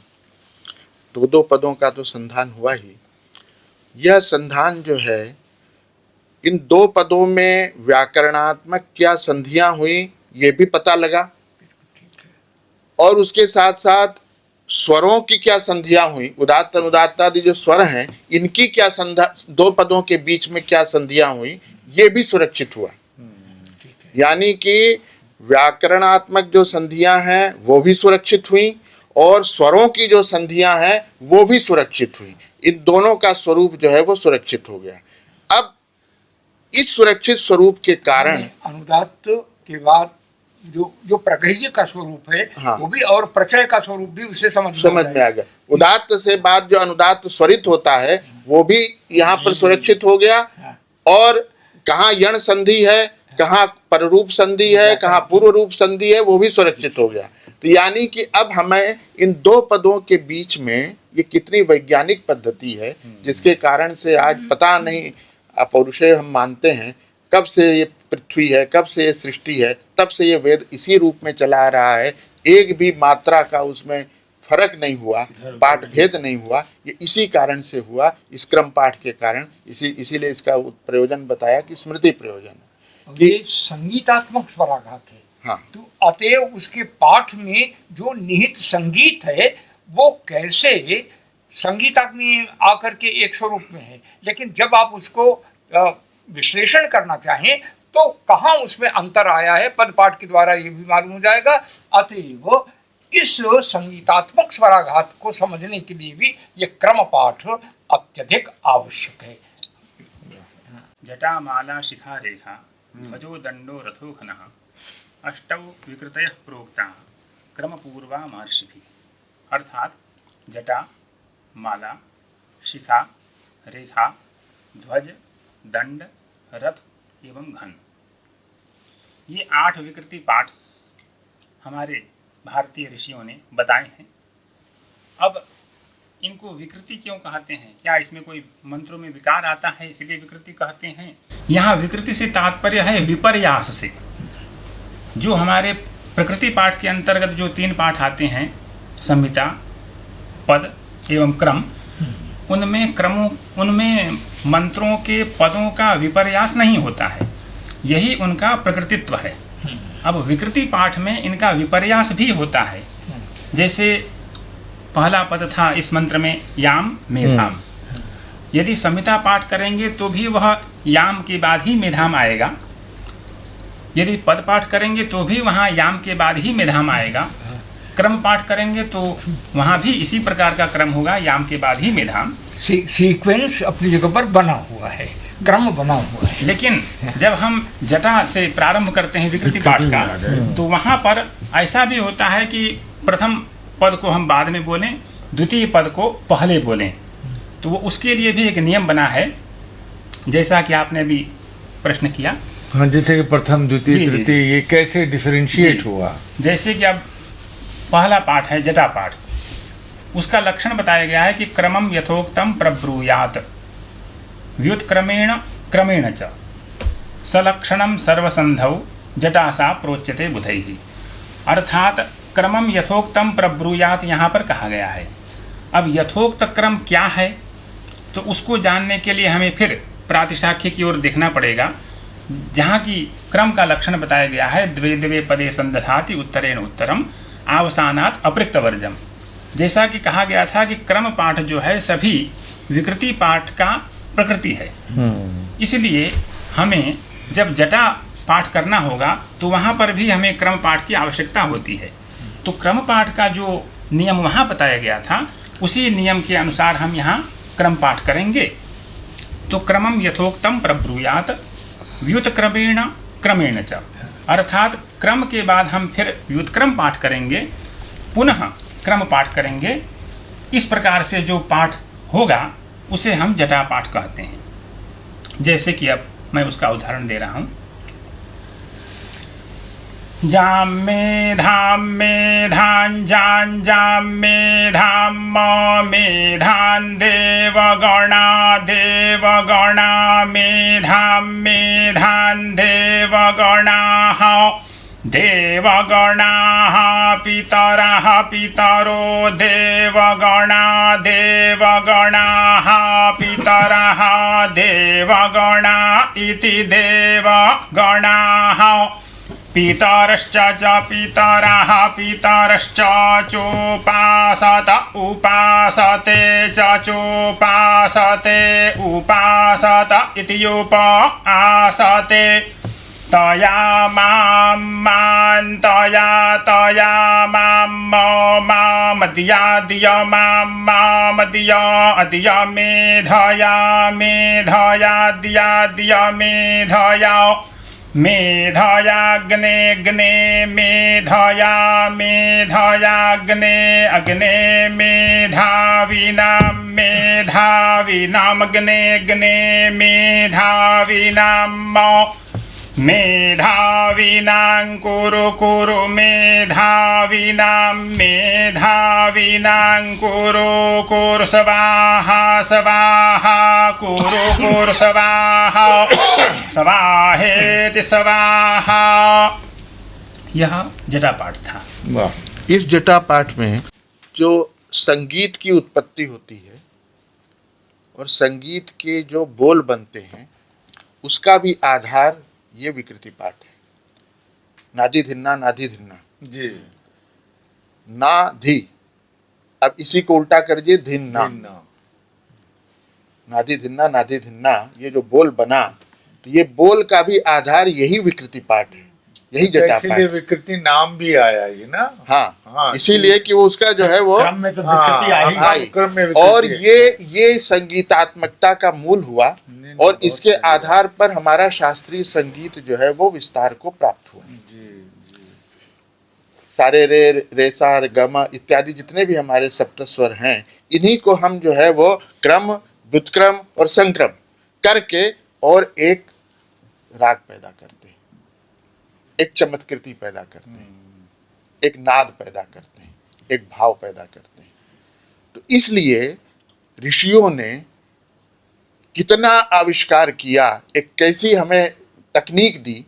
दो दो पदों का तो संधान हुआ ही। यह संधान जो है, इन 2 पदों में व्याकरणात्मक क्या संधियां हुई ये भी पता लगा, और उसके साथ साथ स्वरों की क्या संधियां हुई, उदात्त अनुदात्त आदि जो स्वर हैं इनकी क्या 2 पदों के बीच में क्या संधियां हुई ये भी सुरक्षित हुआ। यानी कि व्याकरणात्मक जो संधियां हैं वो भी सुरक्षित हुई और स्वरों की जो संधियां हैं वो भी सुरक्षित हुई। इन दोनों का स्वरूप जो है वो सुरक्षित हो गया। अब इस सुरक्षित स्वरूप के कारण अनुदात्त के बाद जो प्रगृह्य का स्वरूप है, हाँ, वो भी, और प्रचय का स्वरूप भी उसे समझ में आ गया। उदात्त से बाद जो अनुदात्त स्वरित होता है वो भी यहाँ पर सुरक्षित हो गया। और कहाँ यण संधि है, कहाँ पररूप संधि है, कहाँ पूर्व रूप संधि है, वो भी सुरक्षित हो गया। तो यानी कि अब हमें इन 2 पदों के बीच में ये कितनी वैज्ञानिक पद्धति है जिसके कारण से आज पता नहीं, अपौरुषेय हम मानते हैं, कब से ये पृथ्वी है, कब से ये सृष्टि है, तब से ये वेद इसी रूप में चला आ रहा है। एक भी मात्रा का उसमें फर्क नहीं हुआ, पाठ भेद नहीं हुआ। ये इसी कारण से हुआ, इस क्रम पाठ के कारण। इसीलिए इसका प्रयोजन बताया कि स्मृति प्रयोजन ये संगीतात्मक स्वराघात है। हाँ, तो अतएव उसके पाठ में जो निहित संगीत है वो कैसे संगीतक में आकर के एक स्वरूप में है, लेकिन जब आप उसको विश्लेषण करना चाहें तो कहाँ उसमें अंतर आया है, पद पाठ के द्वारा ये भी मालूम हो जाएगा। अतएव इस संगीतात्मक स्वराघात को समझने के लिए भी ये क्रम पाठ अत्यधिक आवश्यक है। जटा माला शिखा रेखा ध्वजो दंडो रथो घनः अष्टौ विकृतयः प्रोक्ताः क्रमपूर्वा महर्षिभिः। अर्थात जटा, माला, शिखा, रेखा, ध्वज, दंड, रथ एवं घन, ये 8 विकृति पाठ हमारे भारतीय ऋषियों ने बताए हैं। अब इनको विकृति क्यों कहते हैं? क्या इसमें कोई मंत्रों में विकार आता है इसलिए विकृति कहते हैं? यहाँ विकृति से तात्पर्य है विपर्यास से। जो हमारे प्रकृति पाठ के अंतर्गत जो 3 पाठ आते हैं, संहिता, पद एवं क्रम, उनमें मंत्रों के पदों का विपर्यास नहीं होता है, यही उनका प्रकृतित्व है। अब विकृति पाठ में इनका विपर्यास भी होता है। जैसे पहला पद था इस मंत्र में याम मेधाम, यदि संहिता पाठ करेंगे तो भी वह याम के बाद ही मेधाम आएगा, यदि पद पाठ करेंगे तो भी वहाँ याम के बाद ही मेधाम आएगा, क्रम पाठ करेंगे तो वहाँ भी इसी प्रकार का क्रम होगा, याम के बाद ही मेधाम। सीक्वेंस अपनी जगह पर बना हुआ है, क्रम बना हुआ है। लेकिन जब हम जटा से प्रारंभ करते हैं विकृति पाठ का, तो वहाँ पर ऐसा भी होता है कि प्रथम पद को हम बाद में बोलें, द्वितीय पद को पहले बोलें। तो वो उसके लिए भी एक नियम बना है, जैसा कि आपने भी प्रश्न किया। हाँ, जैसे कि प्रथम द्वितीय तृतीय ये कैसे डिफरेंशिएट हुआ? जैसे कि अब पहला पाठ है जटा पाठ, उसका लक्षण बताया गया है कि क्रमम यथोक्तम प्रब्रूयात व्युत्क्रमेण क्रमेण च सलक्षणम सर्वसंधौ जटासा प्रोच्यते बुधैहि। अर्थात क्रमम यथोक्तम प्रब्रूयात यहाँ पर कहा गया है। अब यथोक्त क्रम क्या है, तो उसको जानने के लिए हमें फिर प्रातिशाख्य की ओर देखना पड़ेगा, जहाँ की क्रम का लक्षण बताया गया है द्वे द्वे पदे संदधाति उत्तरेण उत्तरम आवसानात् अपृक्तवर्जम। जैसा कि कहा गया था कि क्रम पाठ जो है सभी विकृति पाठ का प्रकृति है, इसलिए हमें जब जटा पाठ करना होगा तो वहाँ पर भी हमें क्रम पाठ की आवश्यकता होती है। तो क्रम पाठ का जो नियम वहाँ बताया गया था, उसी नियम के अनुसार हम यहाँ क्रम पाठ करेंगे। तो क्रमम यथोक्तम प्रब्रूयात व्युत्क्रमेण क्रमेण च, अर्थात क्रम के बाद हम फिर व्युत्क्रम पाठ करेंगे, पुनः क्रम पाठ करेंगे। इस प्रकार से जो पाठ होगा उसे हम जटा पाठ कहते हैं। जैसे कि अब मैं उसका उदाहरण दे रहा हूँ। जाम मेधाम मेधान जान जाम मेधाम मेधान देवगणा देवगणा मेधाम मेधान देवगणाः देवगणाः पितरः पितरो देवगणा देवगणाः पितरः देवगणा इति देवगणाः पितरश्च च पितरः पितरश्च चोपासत उपासते च चोपासते उपासत इति उपासते तया मां तया तया मामदिया दिया मामदिया अदिया मेधया मेधया दिया दिया मेधया मेधयाग्ने ग्ने मेधया मेधयाग्ने अग्ने मेधाविनां मेधाविनाम् अग्ने ग्ने मेधाविनां मेधाविनां कुरु कुरु मेधाविनां मेधाविनां कुरु कुरु स्वाहा स्वाहा कुरु कुरु स्वाहा स्वाहेति स्वाहा। यह जटा पाठ था। वाह। इस जटा पाठ में जो संगीत की उत्पत्ति होती है और संगीत के जो बोल बनते हैं उसका भी आधार ये विकृति पाठ है। नादी धिन्ना जी, ना धी, अब इसी को उल्टा कर दिए धिन्ना, नादी धिन्ना, ये जो बोल बना, तो ये बोल का भी आधार यही विकृति पाठ है, यही जटा पाठ। इसीलिए विकृति नाम भी आया ये ना। हाँ, इसीलिए कि वो उसका जो है वो क्रम में तो विकृति आई। क्रम में विकृति और ये संगीतात्मकता का मूल हुआ और इसके आधार पर हमारा शास्त्रीय संगीत जो है वो विस्तार को प्राप्त हुआ। सारे रे रेसा गम इत्यादि जितने भी हमारे सप्त स्वर हैं, इन्हीं को हम जो है वो क्रम व्युत्क्रम और संक्रम करके और एक राग पैदा करते हैं, एक चमत्कृति पैदा करते हैं, एक नाद पैदा करते हैं, एक भाव पैदा करते हैं। तो इसलिए ऋषियों ने कितना आविष्कार किया, एक कैसी हमें तकनीक दी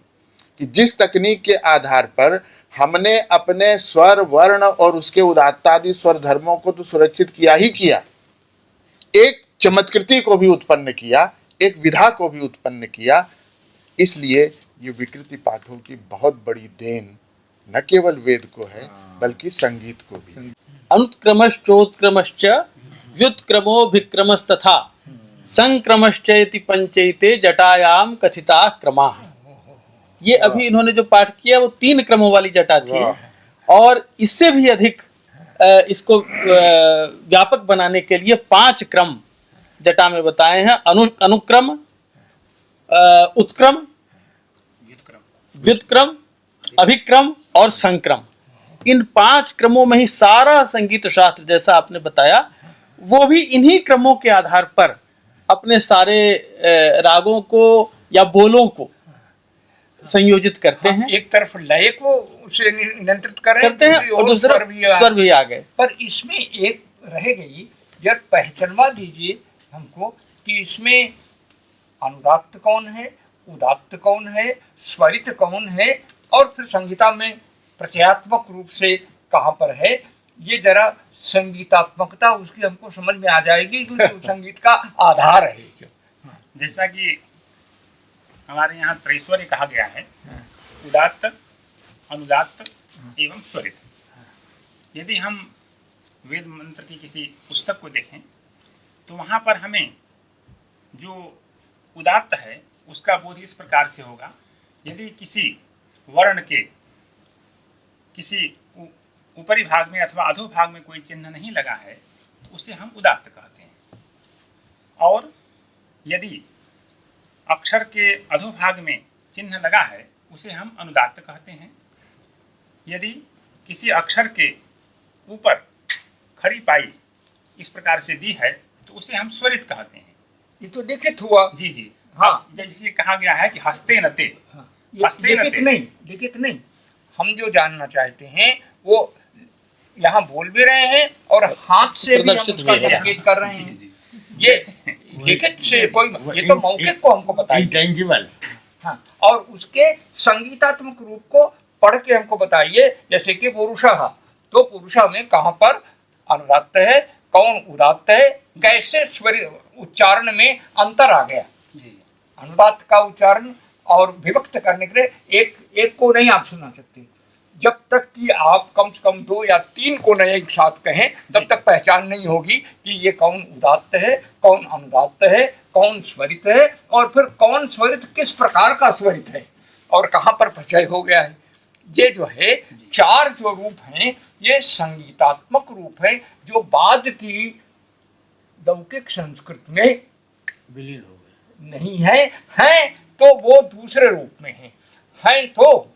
कि जिस तकनीक के आधार पर हमने अपने स्वर वर्ण और उसके उदात्तादि स्वर धर्मों को तो सुरक्षित किया ही किया, एक चमत्कृति को भी उत्पन्न किया, एक विधा को भी उत्पन्न किया। इसलिए ये विकृति पाठों की बहुत बड़ी देन न केवल वेद को है बल्कि संगीत को भी। अनुत्क्रमश्चोत्क्रमश्च व्युत्क्रमोभिक्रमस्तथा संक्रमश्चेति पंचैते जटायाम कथिता क्रमाः। ये अभी इन्होंने जो पाठ किया वो 3 क्रमों वाली जटा थी, और इससे भी अधिक इसको व्यापक बनाने के लिए 5 क्रम जटा में बताए हैं। अनुक्रम, उत्क्रम, व्युत्क्रम, अभिक्रम और संक्रम। इन 5 क्रमों में ही सारा संगीत शास्त्र, जैसा आपने बताया, वो भी इन्हीं क्रमों के आधार पर अपने सारे रागों को या बोलों को संयोजित करते हैं। एक तरफ लय को उसे नियंत्रित करते हैं और दूसरा स्वर भी आ गए। पर इसमें एक रह गई, जब पहचानवा दीजिए हमको कि इसमें अनुदात्त कौन है, उदात्त कौन है, स्वरित कौन है, और फिर संगीता में प्रचयात्मक रूप से कहाँ पर है। ये जरा संगीतात्मकता उसकी हमको समझ में आ जाएगी, क्योंकि संगीत का आधार है। जैसा कि हमारे यहाँ त्रैश्वर्य कहा गया है, उदात्त, अनुदात्त एवं स्वरित। यदि हम वेद मंत्र की किसी पुस्तक को देखें तो वहाँ पर हमें जो उदात्त है उसका बोध इस प्रकार से होगा, यदि किसी वर्ण के किसी ऊपरी भाग में अथवा अधोभाग में कोई चिन्ह नहीं लगा है तो उसे हम उदात्त कहते हैं, और यदि अक्षर के अधोभाग में चिन्ह लगा है उसे हम अनुदात्त कहते हैं। यदि किसी अक्षर के ऊपर खड़ी पाई इस प्रकार से दी है तो उसे हम स्वरित कहते हैं। ये तो लिखित हुआ। जी जी, हाँ, जैसे कहा गया है कि हस्ते नते। हाँ, हस्ते लिखित नते नहीं, लिखित नहीं। हम जो जानना चाहते हैं वो यहाँ बोल भी रहे हैं और हाथ से भी हम उसका संकेत कर रहे हैं। ये लिखित से कोई, ये तो मौखिक को हमको बताइए, इंटेंजिबल। हाँ, और उसके संगीतात्मक रूप को पढ़ के हमको बताइए। जैसे कि पुरुषः, तो पुरुषः में कहाँ पर अनुदात्त है, कौन उदात्त है, कैसे स्वर उच्चारण में अंतर आ गया। अनुदात्त का उच्चारण और विभक्त करने के लिए एक को नहीं आप सुना सकते, जब तक कि आप कम से कम 2 या 3 को नहीं एक साथ कहें तब तक पहचान नहीं होगी कि ये कौन उदात्त है, कौन अनुदात्त है, कौन स्वरित है, और फिर कौन स्वरित किस प्रकार का स्वरित है और कहाँ पर प्रचय हो गया है। ये जो है 4 जो रूप हैं ये संगीतात्मक रूप है, जो बाद की लौकिक संस्कृत में विलीन हो गए नहीं है। हैं तो वो दूसरे रूप में हैं तो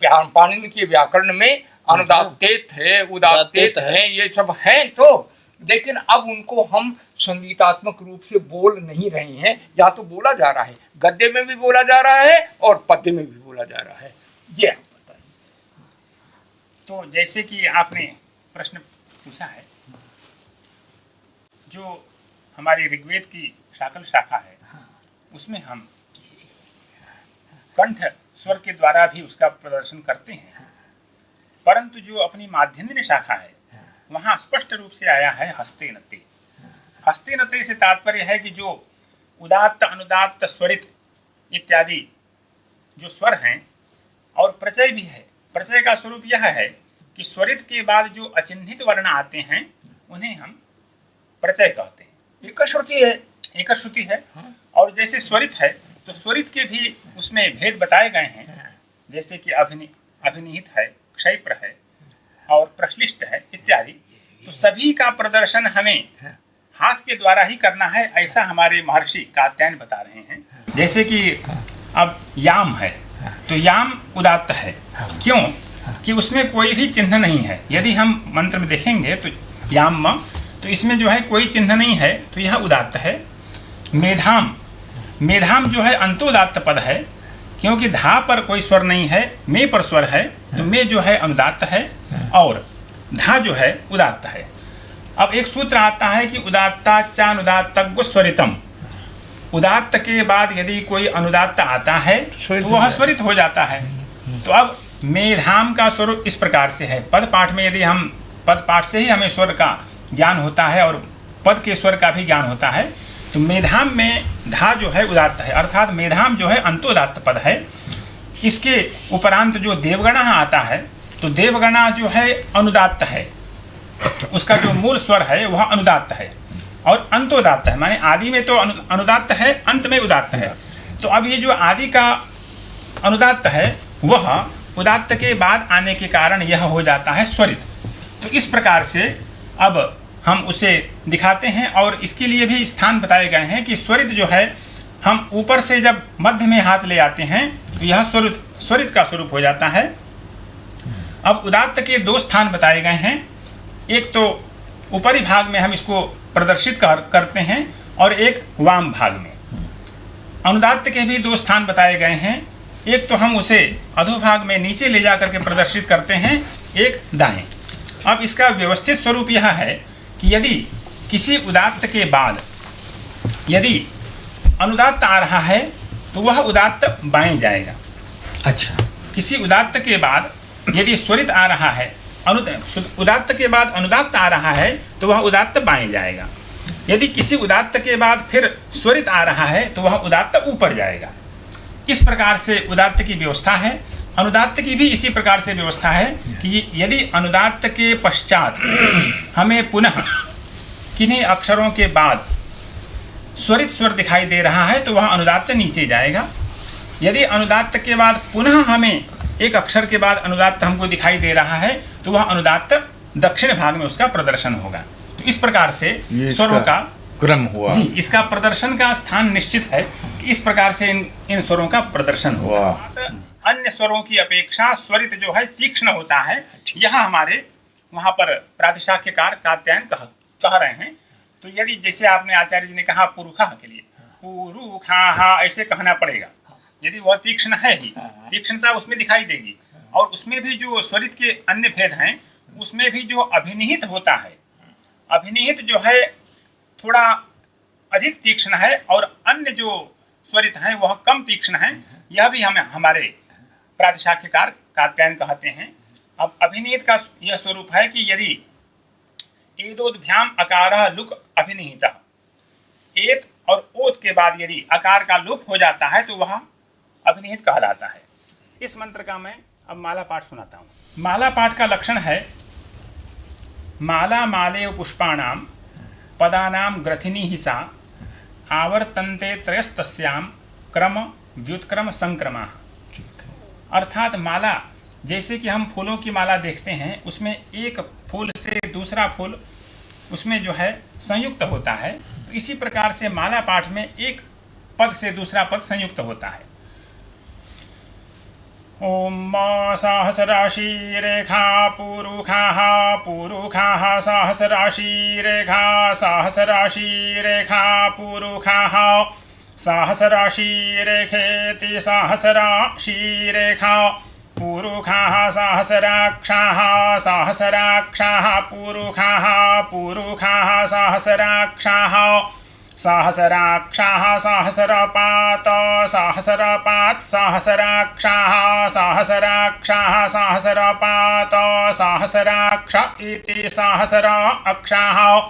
पाणिनि के व्याकरण में अनुदात्तेत है, उदात्तेत है, ये सब हैं तो, लेकिन अब उनको हम संगीतात्मक रूप से बोल नहीं रहे हैं। या तो बोला जा रहा है, गद्य में भी बोला जा रहा है और पद्य में भी बोला जा रहा है। ये आप बताइए। तो जैसे कि आपने प्रश्न पूछा है, जो हमारी ऋग्वेद की शाकल शाखा है उसमें हम कंठ स्वर के द्वारा भी उसका प्रदर्शन करते हैं, परंतु जो अपनी माध्यन्दिनी शाखा है वहाँ स्पष्ट रूप से आया है हस्ते नते। हस्ते नते से तात्पर्य है कि जो उदात्त, अनुदात्त, स्वरित इत्यादि जो स्वर हैं और प्रचय भी है। प्रचय का स्वरूप यह है कि स्वरित के बाद जो अचिन्हित वर्ण आते हैं उन्हें हम प्रचय कहते हैं। एक श्रुति है, एक श्रुति है। और जैसे स्वरित है तो स्वरित के भी उसमें भेद बताए गए हैं, जैसे कि अभिनिहित है, क्षैप्र है और प्रश्लिष्ट है इत्यादि। तो सभी का प्रदर्शन हमें हाथ के द्वारा ही करना है, ऐसा हमारे महर्षि कात्यायन बता रहे हैं। जैसे कि अब याम है तो याम उदात्त है, क्यों कि उसमें कोई भी चिन्ह नहीं है। यदि हम मंत्र में देखेंगे तो याम, तो इसमें जो है कोई चिन्ह नहीं है तो यह उदात्त है। मेधाम, मेधाम जो है अंतोदात्त पद है, क्योंकि धा पर कोई स्वर नहीं है, मे पर स्वर है, तो मे जो है अनुदात्त है और धा जो है उदात्त है। अब एक सूत्र आता है कि उदात्ता चानुदात्तज्ञ स्वरितम, उदात्त के बाद यदि कोई अनुदात्त आता है तो वह स्वरित हो जाता है। तो अब मेधाम का स्वरूप इस प्रकार से है। पद पाठ में यदि हम पद पाठ से ही हमें स्वर का ज्ञान होता है और पद के स्वर का भी ज्ञान होता है, तो मेधाम में धा जो है उदात्त है, अर्थात मेधाम जो है अंतोदात्त पद है। इसके उपरांत जो देवगणा आता है, तो देवगणा जो है अनुदात्त है, उसका जो मूल स्वर है वह अनुदात्त है और अंतोदात्त है, माने आदि में तो अनुदात्त है, अंत में उदात्त है। तो अब ये जो आदि का अनुदात्त है वह उदात्त के बाद आने के कारण यह हो जाता है स्वरित। तो इस प्रकार से अब हम उसे दिखाते हैं और इसके लिए भी स्थान बताए गए हैं कि स्वरित जो है हम ऊपर से जब मध्य में हाथ ले आते हैं तो यह स्वरित का स्वरूप हो जाता है। अब उदात्त के दो स्थान बताए गए हैं, एक तो ऊपरी भाग में हम इसको प्रदर्शित करते हैं और एक वाम भाग में। अनुदात्त के भी दो स्थान बताए गए हैं, एक तो हम उसे अधोभाग में नीचे ले जाकर के प्रदर्शित करते हैं, एक दाएं। अब इसका व्यवस्थित स्वरूप यह है कि यदि किसी उदात्त के बाद यदि अनुदात्त आ रहा है तो वह उदात्त बाएं जाएगा। अच्छा, किसी उदात्त के बाद यदि स्वरित आ रहा है, उदात्त के बाद अनुदात्त आ रहा है तो वह उदात्त बाएं जाएगा। यदि किसी उदात्त के बाद फिर स्वरित आ रहा है तो वह उदात्त ऊपर जाएगा। इस प्रकार से उदात्त की व्यवस्था है। अनुदात्त की भी इसी प्रकार से व्यवस्था है कि यदि अनुदात्त के पश्चात हमें पुनः किन्हीं अक्षरों के बाद स्वरित स्वर दिखाई दे रहा है तो वह अनुदात्त नीचे जाएगा। यदि अनुदात्त के बाद पुनः हमें एक अक्षर के बाद अनुदात्त हमको दिखाई दे रहा है तो वह अनुदात्त दक्षिण भाग में उसका प्रदर्शन होगा। तो इस प्रकार से स्वरों का क्रम हुआ जी, इसका प्रदर्शन का स्थान निश्चित है कि इस प्रकार से इन स्वरों का प्रदर्शन हुआ। अन्य स्वरों की अपेक्षा स्वरित जो है तीक्ष्ण होता है, यह हमारे वहाँ पर प्रातिशाख्यकार कात्यायन कह रहे हैं। तो यदि जैसे आपने आचार्य जी ने कहा पुरुखा के लिए पुरुखा ऐसे कहना पड़ेगा, यदि वह तीक्ष्ण है ही, तीक्ष्णता उसमें दिखाई देगी। और उसमें भी जो स्वरित के अन्य भेद हैं उसमें भी जो अभिनिहित होता है, अभिनिहित जो है थोड़ा अधिक तीक्ष्ण है और अन्य जो स्वरित हैं वह कम तीक्ष्ण हैं। यह भी हमें हमारे प्रातिशाख्यकार कात्यायन कहते हैं। अब अभिनिहित का यह स्वरूप है कि यदि एदोद्भ्याम अकारः लुक अभिनिहितः, एत और ओत के बाद यदि आकार का लुप हो जाता है तो वह अभिनिहित कहलाता है। इस मंत्र का मैं अब माला पाठ सुनाता हूँ। माला पाठ का लक्षण है माला मालेव पुष्पाणाम पदानाम ग्रथिनी ही सा आवर्तन्ते त्रयस्तस्याम क्रम व्युत्क्रम संक्रमा। अर्थात माला, जैसे कि हम फूलों की माला देखते हैं उसमें एक फूल से दूसरा फूल उसमें जो है संयुक्त होता है, तो इसी प्रकार से माला पाठ में एक पद से दूसरा पद संयुक्त होता है। ओम सहस्राशी रेखा पुरुखाः पुरुखाः सहस्राशी रेखा सहस्राशी रेखा पुरुखाः सहस्राशी रेखेति सहस्राशी रेखा पुरुखाः सहस्राक्षाः सहस्राक्षाः पुरुखाः पुरुखाः सहस्राक्षाः सहस्राक्षाः सहस्रपात सहस्रपात् सहस्राक्षाः सहस्राक्षाः सहस्रपात सहस्राक्ष इति सहस्राक्षाः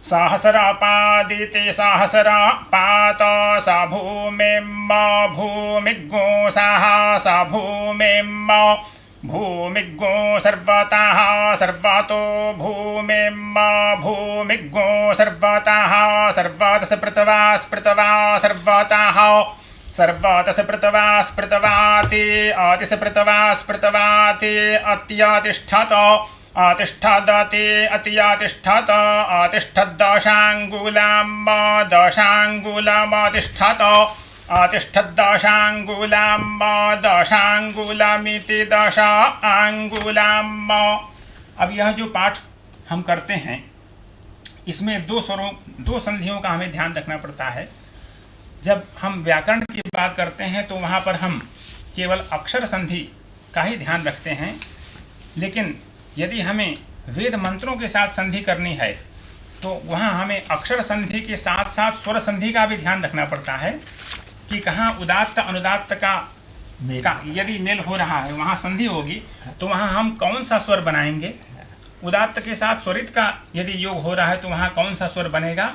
सहस्रपादिति सहस्रपात स भूमिम् भूमिग्गोसाः स भूमिम् भूमिग्गो सर्वतः सर्वतो भूमिम् भूमिग्गो सर्वतः सर्वतः पृथ्वा स्पृथ्वा सर्वतः सर्वतः पृथ्वा स्पृथवाति अतिश पृथ्वा स्पृथवाति अत्यतिष्ठत अतिष्ठदति अत्यतिष्ठत अतिष्ठद्दशाङ्गुलम् दशाङ्गुलमतिष्ठत अतिष्ठद्दशाङ्गुलम् दशाङ्गुलमिति दशाङ्गुलम्। अब यह जो पाठ हम करते हैं इसमें दो संधियों का हमें ध्यान रखना पड़ता है। जब हम व्याकरण की बात करते हैं तो वहाँ पर हम केवल अक्षर संधि का ही ध्यान रखते हैं, लेकिन यदि हमें वेद मंत्रों के साथ संधि करनी है तो वहाँ हमें अक्षर संधि के साथ साथ स्वर संधि का भी ध्यान रखना पड़ता है कि कहाँ उदात्त अनुदात्त का का यदि मेल हो रहा है, वहाँ संधि होगी, तो वहाँ हम कौन सा स्वर बनाएंगे। उदात्त के साथ स्वरित का यदि योग हो रहा है तो वहाँ कौन सा स्वर बनेगा,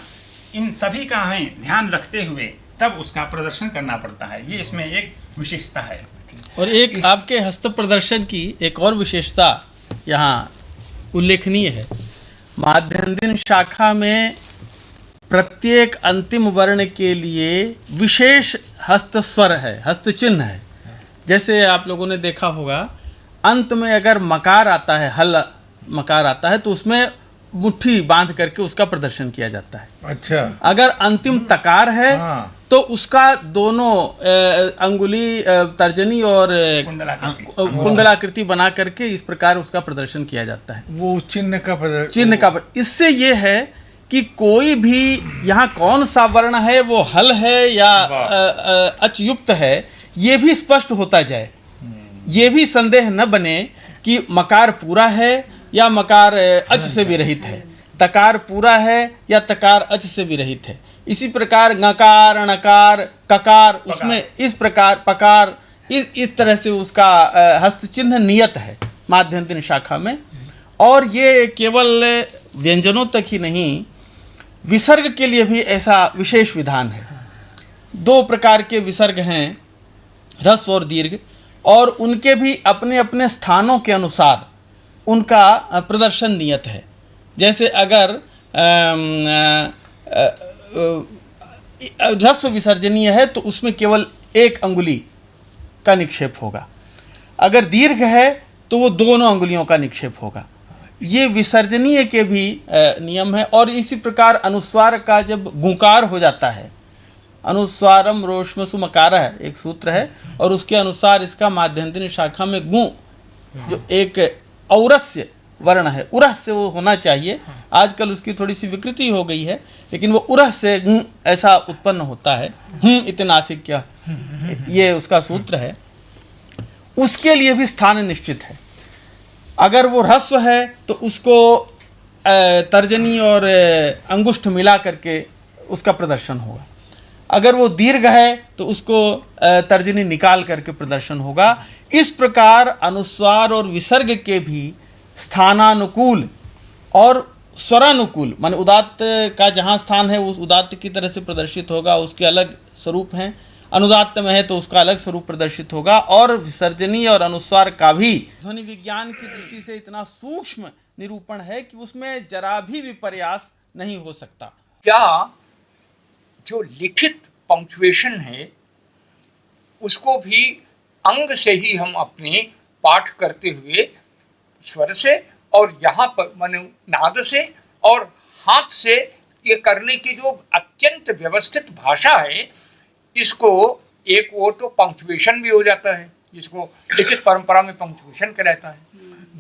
इन सभी का हमें ध्यान रखते हुए तब उसका प्रदर्शन करना पड़ता है। ये इसमें एक विशेषता है। और एक आपके हस्त प्रदर्शन की एक और विशेषता यहाँ उल्लेखनीय है। माध्यन्दिन शाखा में प्रत्येक अंतिम वर्ण के लिए विशेष हस्त स्वर है, हस्त चिन्ह है। जैसे आप लोगों ने देखा होगा, अंत में अगर मकार आता है, हल मकार आता है, तो उसमें मुट्ठी बांध करके उसका प्रदर्शन किया जाता है। अच्छा, अगर अंतिम तकार है हाँ। तो उसका दोनों अंगुली तर्जनी और कुंडलाकृति बना करके इस प्रकार उसका प्रदर्शन किया जाता है। वो चिन्ह का इससे ये है कि कोई भी यहाँ कौन सा वर्ण है, वो हल है या अचयुक्त है, ये भी स्पष्ट होता जाए। ये भी संदेह न बने कि मकार पूरा है या मकार अच से विरहित है, तकार पूरा है या तकार अच से विरहित है। इसी प्रकार नकार, णकार, ककार, उसमें इस प्रकार पकार, इस तरह से उसका हस्त चिन्ह नियत है माध्यन्दिन शाखा में। और ये केवल व्यंजनों तक ही नहीं, विसर्ग के लिए भी ऐसा विशेष विधान है। 2 प्रकार के विसर्ग हैं, ह्रस्व और दीर्घ, और उनके भी अपने अपने स्थानों के अनुसार उनका प्रदर्शन नियत है। जैसे अगर ह्रस्व विसर्जनीय है तो उसमें केवल 1 अंगुली का निक्षेप होगा, अगर दीर्घ है तो वो दोनों अंगुलियों का निक्षेप होगा। ये विसर्जनीय के भी नियम है। और इसी प्रकार अनुस्वार का जब गुकार हो जाता है, अनुस्वारम रोष्मसु मकारः एक सूत्र है, और उसके अनुसार इसका माध्यन्दिन शाखा में गु जो एक औरस्य वर्ण है, उरह से वो होना चाहिए। आजकल उसकी थोड़ी सी विकृति हो गई है, लेकिन वो उरह से ऐसा उत्पन्न होता है। इतनासिक क्या, ये उसका सूत्र है। उसके लिए भी स्थान निश्चित है। अगर वो ह्रस्व है तो उसको तर्जनी और अंगुष्ठ मिला करके उसका प्रदर्शन होगा। अगर वो दीर्घ है तो उसको तर्जनी निकाल करके प्रदर्शन होगा। इस प्रकार अनुस्वार और विसर्ग के भी स्थानानुकूल और स्वरानुकूल, मान उदात्त का जहाँ स्थान है उस उदात्त की तरह से प्रदर्शित होगा, उसके अलग स्वरूप हैं। अनुदात्त में है तो उसका अलग स्वरूप प्रदर्शित होगा। और विसर्जनी और अनुस्वार का भी ध्वनि विज्ञान की दृष्टि से इतना सूक्ष्म निरूपण है कि उसमें जरा भी विपर्यास नहीं हो सकता। क्या जो लिखित पंक्चुएशन है उसको भी अंग से ही हम अपने पाठ करते हुए स्वर से और यहाँ पर माने नाद से और हाथ से ये करने की जो अत्यंत व्यवस्थित भाषा है, इसको एक ओर तो पंक्चुएशन भी हो जाता है, जिसको लिखित परंपरा में पंक्चुएशन कहलाता है।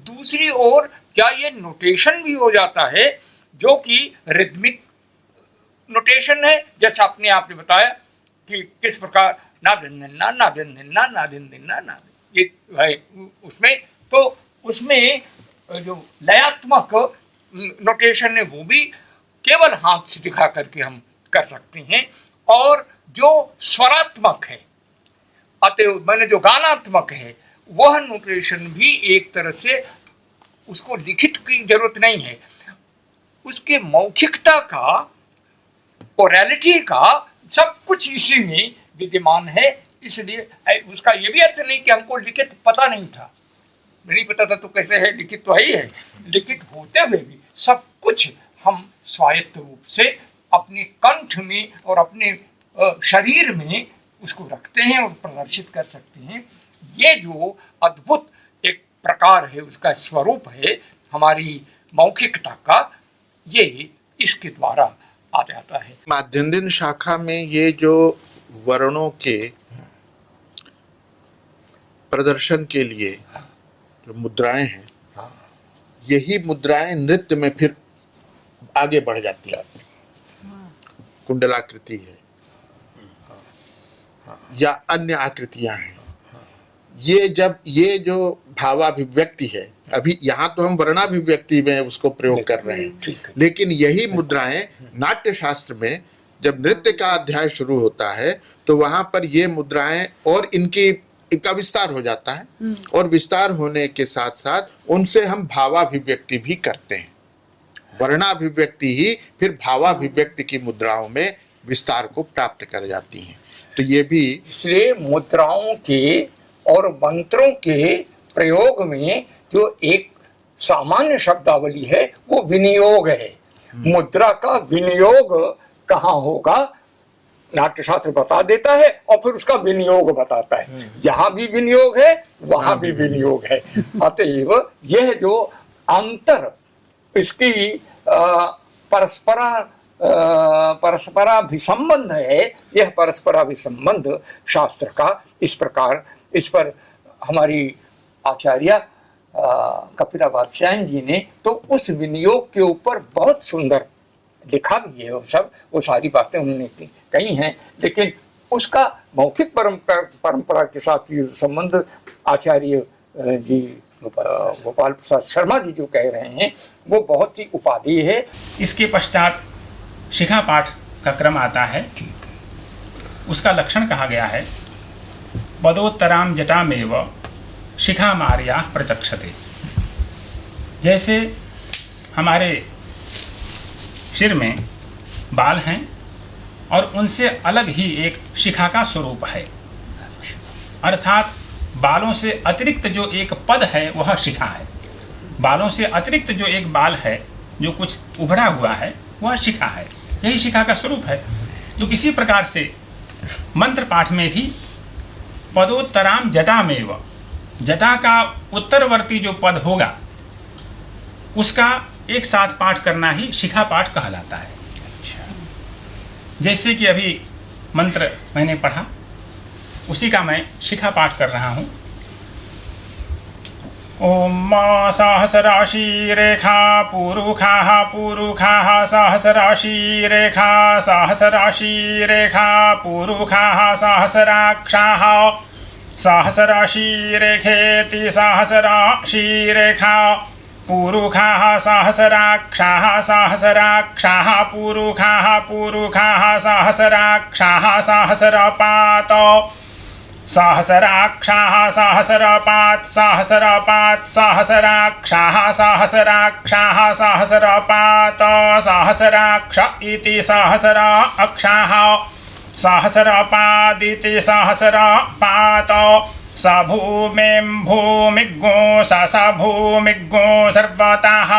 दूसरी ओर क्या ये नोटेशन भी हो जाता है, जो कि रिदमिक नोटेशन है, जैसा आपने बताया कि किस प्रकार ना दिन दिन ना, ना दिन दिन ना, ना दिन दिन ना, ना ये है उसमें। तो उसमें जो लयात्मक नोटेशन है वो भी केवल हाथ से दिखा करके हम कर सकते हैं, और जो स्वरात्मक है अतः मैंने जो गानात्मक है वह नोटेशन भी एक तरह से उसको लिखित की जरूरत नहीं है, उसके मौखिकता का, ओरैलिटी का सब कुछ इसी में विद्यमान है। इसलिए उसका ये भी अर्थ नहीं कि हमको लिखित पता नहीं था, नहीं पता था तो कैसे है, लिखित तो ही है। लिखित होते हुए भी सब कुछ हम स्वायत्त रूप से अपने कंठ में और अपने शरीर में उसको रखते हैं और प्रदर्शित कर सकते हैं। ये जो अद्भुत एक प्रकार है, उसका स्वरूप है हमारी मौखिकता का, ये इसके द्वारा आ जाता है। माध्यन्दिन शाखा में ये जो वर्णों के प्रदर्शन के लिए जो मुद्राएं हैं, यही मुद्राएं नृत्य में फिर आगे बढ़ जाती है। कुंडलाकृति है या अन्य आकृतियां हैं, ये जो भावाभिव्यक्ति है, अभी यहाँ तो हम वर्णाभिव्यक्ति में उसको प्रयोग कर रहे हैं, लेकिन यही मुद्राएं नाट्य शास्त्र में जब नृत्य का अध्याय शुरू होता है तो वहां पर ये मुद्राएं और इनकी इनका विस्तार हो जाता है और विस्तार होने के साथ साथ उनसे हम भावाभिव्यक्ति भी करते हैं। वर्णाभिव्यक्ति ही फिर भावाभिव्यक्ति की मुद्राओं में विस्तार को प्राप्त कर जाती हैं। तो ये भी इसलिए मुद्राओं के और मंत्रों के प्रयोग में जो एक सामान्य शब्दावली है वो विनियोग है। मुद्रा का विनियोग कहाँ होगा नाट्यशास्त्र बता देता है और फिर उसका विनियोग बताता है। यहाँ भी विनियोग है, वहां भी विनियोग है। अतएव यह जो अंतर इसकी परस्पराभिसंबंध है, यह परस्पराभिसंबंध शास्त्र का इस प्रकार, इस पर हमारी आचार्य कपिला वात्स्यायन जी ने तो उस विनियोग के ऊपर बहुत सुंदर लिखा भी है। वो सारी बातें उन्होंने कही हैं, लेकिन उसका मौखिक परंपरा के साथ ये संबंध आचार्य जी गोपाल प्रसाद शर्मा जी जो कह रहे हैं वो बहुत ही उपादेय है। इसके पश्चात शिखा पाठ का क्रम आता है। उसका लक्षण कहा गया है पदोत्तराम जटामेव शिखा मार्या प्रचक्षते। जैसे हमारे सिर में बाल हैं और उनसे अलग ही एक शिखा का स्वरूप है, अर्थात बालों से अतिरिक्त जो एक पद है वह शिखा है। बालों से अतिरिक्त जो एक बाल है जो कुछ उभरा हुआ है वह शिखा है, यही शिखा का स्वरूप है। तो इसी प्रकार से मंत्र पाठ में भी पदोत्तराम जटामेव, जटा का उत्तरवर्ती जो पद होगा उसका एक साथ पाठ करना ही शिखा पाठ कहलाता है। जैसे कि अभी मंत्र मैंने पढ़ा उसी का मैं शिखा पाठ कर रहा हूँ। ओम सहस्राशी रेखा पुरुखा पुरुखा सहस्राशी रेखा सहस्राशी रेखा पुरुखा सहस्राक्षा सहस्राशी रेखेति सहस्राशी रेखा पुरुखा सहस्राक्षा सहस्राक्षा पुरुखा पुरुखा सहस्राक्षा सहस्रपात सहस्राक्षा सहस्रपात सहस्रपात सहस्राक्षा सहस्राक्षा सहस्रपात सहस्राक्ष इति सहस्राक्षाः सहस्रपादिति सहस्रपात स भूमिं भूमिज्ञो स भूमिज्ञो सर्वतः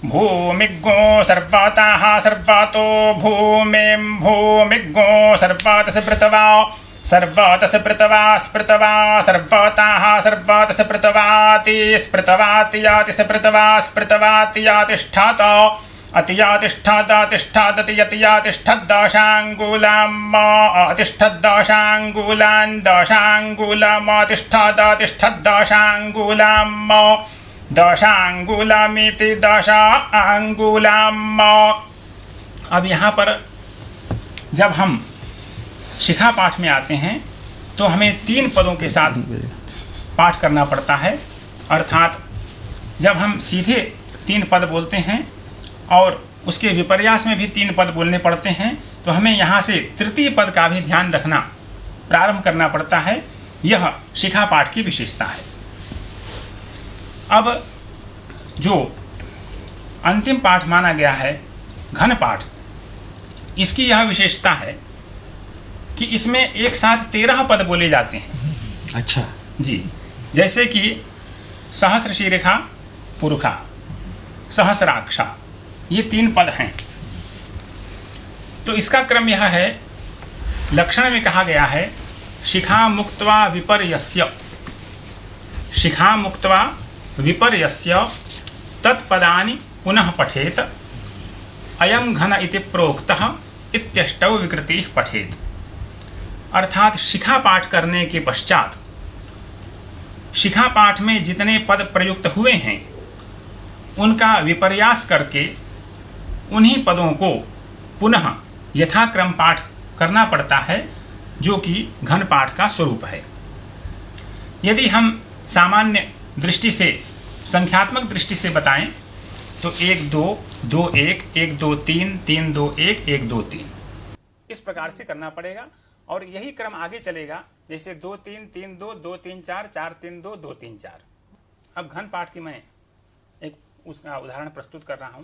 भूमिज्ञो सर्वतः सर्वतो भूमिं भूमिज्ञो सर्वतः पृथ्वा सर्वतः पृथ्वा स्पृतवा सर्वतः सर्वतः पृथ्वाति स्पृतवाति याति स्पृतवा स्पृतवाति यातिष्ठत अतियातिष्ठत तिष्ठदति यतियातिष्ठद दशाङ्गुलम् अतिष्ठद दशाङ्गुलान् दशाङ्गुलम् अतिष्ठद तिष्ठद दशाङ्गुलम् दशाङ्गुलमिति दशाङ्गुलम्। अब यहाँ पर जब हम शिखा पाठ में आते हैं तो हमें 3 पदों के साथ पाठ करना पड़ता है, अर्थात जब हम सीधे 3 पद बोलते हैं और उसके विपर्यास में भी 3 पद बोलने पड़ते हैं तो हमें यहाँ से तृतीय पद का भी ध्यान रखना प्रारंभ करना पड़ता है। यह शिखा पाठ की विशेषता है। अब जो अंतिम पाठ माना गया है घन पाठ, इसकी यह विशेषता है कि इसमें एक साथ 13 पद बोले जाते हैं। अच्छा जी, जैसे कि सहस्र शीरेखा पुरुखा सहस्राक्षा, ये 3 पद हैं। तो इसका क्रम यह है, लक्षण में कहा गया है शिखा मुक्त्वा विपर्यस्य, शिखा मुक्त्वा विपर्यस्य तत्पदानि पुनः पठेत अयम घन इति प्रोक्तः इत्यष्टौ विकृतिः पठेत। अर्थात शिखा पाठ करने के पश्चात शिखा पाठ में जितने पद प्रयुक्त हुए हैं उनका विपर्यास करके उन्हीं पदों को पुनः यथाक्रम पाठ करना पड़ता है, जो कि घन पाठ का स्वरूप है। यदि हम सामान्य दृष्टि से, संख्यात्मक दृष्टि से बताएं तो 1 2 2 1 1 2 3 3 2 1 1 2 3 इस प्रकार से करना पड़ेगा और यही क्रम आगे चलेगा, जैसे 2 3 3 2 2 3 4 4 3 2 2 3 4। अब घन पाठ की मैं एक उसका उदाहरण प्रस्तुत कर रहा हूं।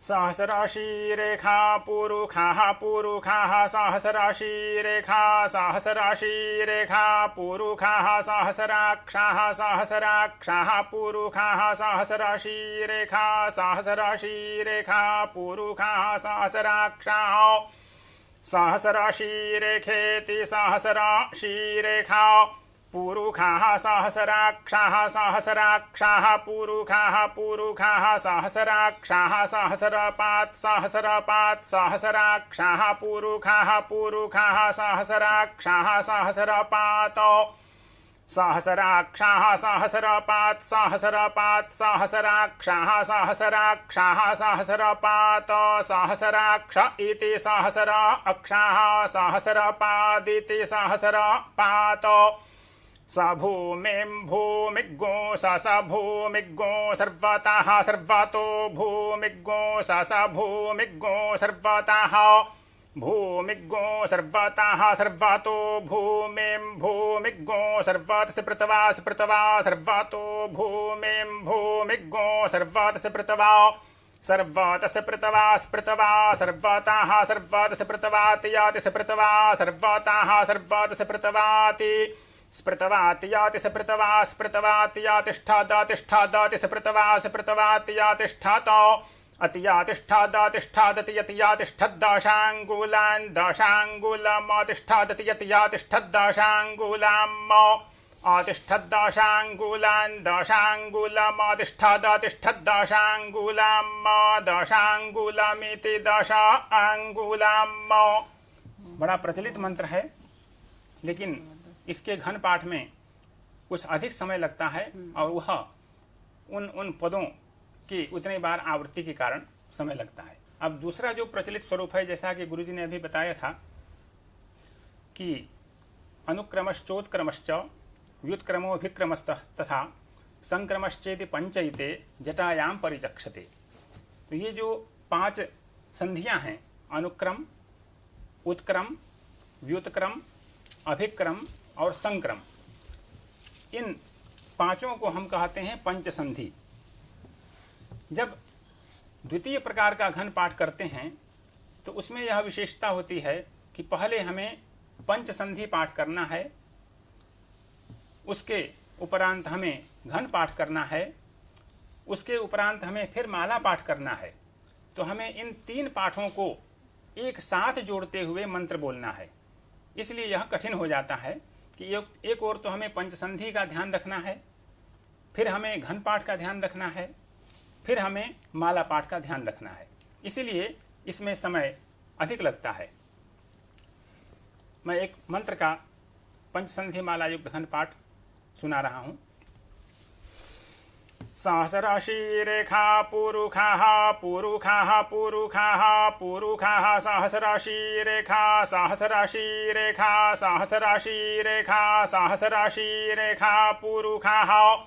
सहस्राशी रेखा पुरुखाः पुरुखाः सहस्राशी रेखा सहस्राशी रेखा पुरुखाः सहस्राक्षाः सहस्राक्षाः पुरुखाः सहस्राशी रेखा सहस्राशी रेखा पुरुखाः सहस्राक्षाः सहस्राशी रेखेति सहस्राशी रेखा पुरुखाः सहस्राक्षाः सहस्राक्षाः पुरुखाः पुरुखाः सहस्राक्षाः सहस्रपात् सहस्रपात् सहस्राक्षाः पुरुखाः पुरुखाः सहस्राक्षाः सहस्रपात् सहस्राक्षाः सहस्रपात् सहस्रपात् सहस्राक्षाः सहस्राक्षाः सहस्रपात् सहस्राक्ष इति सहस्राक्षाः सहस्रपादिति सहस्रपात् स भूमिं भूमिज्ञो स भूमिज्ञो सर्वतः सर्वतो भूमिज्ञो स भूमिज्ञो सर्वतः भूमिज्ञो सर्वतः सर्वतो भूमिं भूमिज्ञो सर्वतः पृथ्वा पृथ्वा सर्वतो भूमिं भूमिज्ञो सर्वतः पृथ्वा सर्वतः पृथ्वा पृथ्वा सर्वतः सर्वतः पृथ्वाति याति पृथ्वा सर्वतः सर्वतः पृथ्वाति स्पृतवाति याति स्पृतवा स्पृतवाति यातिष्ठादातिष्ठादाति स्पृतवा स्पृतवाति यातिष्ठात अतियातिष्ठादातिष्ठादति यति यातिष्ठद्दशाङ्गुलान् दशाङ्गुलमतिष्ठादति यति यातिष्ठद्दशाङ्गुलाम् आतिष्ठद्दशाङ्गुलान् दशाङ्गुलमतिष्ठादातिष्ठद्दशाङ्गुलाम् दशाङ्गुलमिति दशाङ्गुलाम्। बड़ा प्रचलित मंत्र है, लेकिन इसके घन पाठ में कुछ अधिक समय लगता है और वह उन पदों की उतनी बार आवृत्ति के कारण समय लगता है। अब दूसरा जो प्रचलित स्वरूप है, जैसा कि गुरुजी ने अभी बताया था कि अनुक्रमश्चोत्क्रमश्च व्युत्क्रमोऽभिक्रमस्तः तथा संक्रमश्चेति पंचयिते जटायाम परिचक्षते। तो ये जो 5 संधियां हैं, अनुक्रम, उत्क्रम, व्युत्क्रम, अभिक्रम और संक्रम, इन 5 को हम कहते हैं पंचसंधि। जब द्वितीय प्रकार का घन पाठ करते हैं तो उसमें यह विशेषता होती है कि पहले हमें पंचसंधि पाठ करना है, उसके उपरांत हमें घन पाठ करना है, उसके उपरांत हमें फिर माला पाठ करना है। तो हमें इन 3 पाठों को एक साथ जोड़ते हुए मंत्र बोलना है। इसलिए यह कठिन हो जाता है कि एक ओर तो हमें पंचसंधि का ध्यान रखना है, फिर हमें घन पाठ का ध्यान रखना है, फिर हमें माला पाठ का ध्यान रखना है। इसलिए इसमें समय अधिक लगता है। मैं एक मंत्र का पंचसंधि माला युक्त घन पाठ सुना रहा हूं। सहस्राशी रेखा पुरुखाः पुरुखाः पुरुखाः पुरुखाः सहस्राशी रेखा सहस्राशी रेखा सहस्राशी रेखा सहस्राशी रेखा पुरुखाः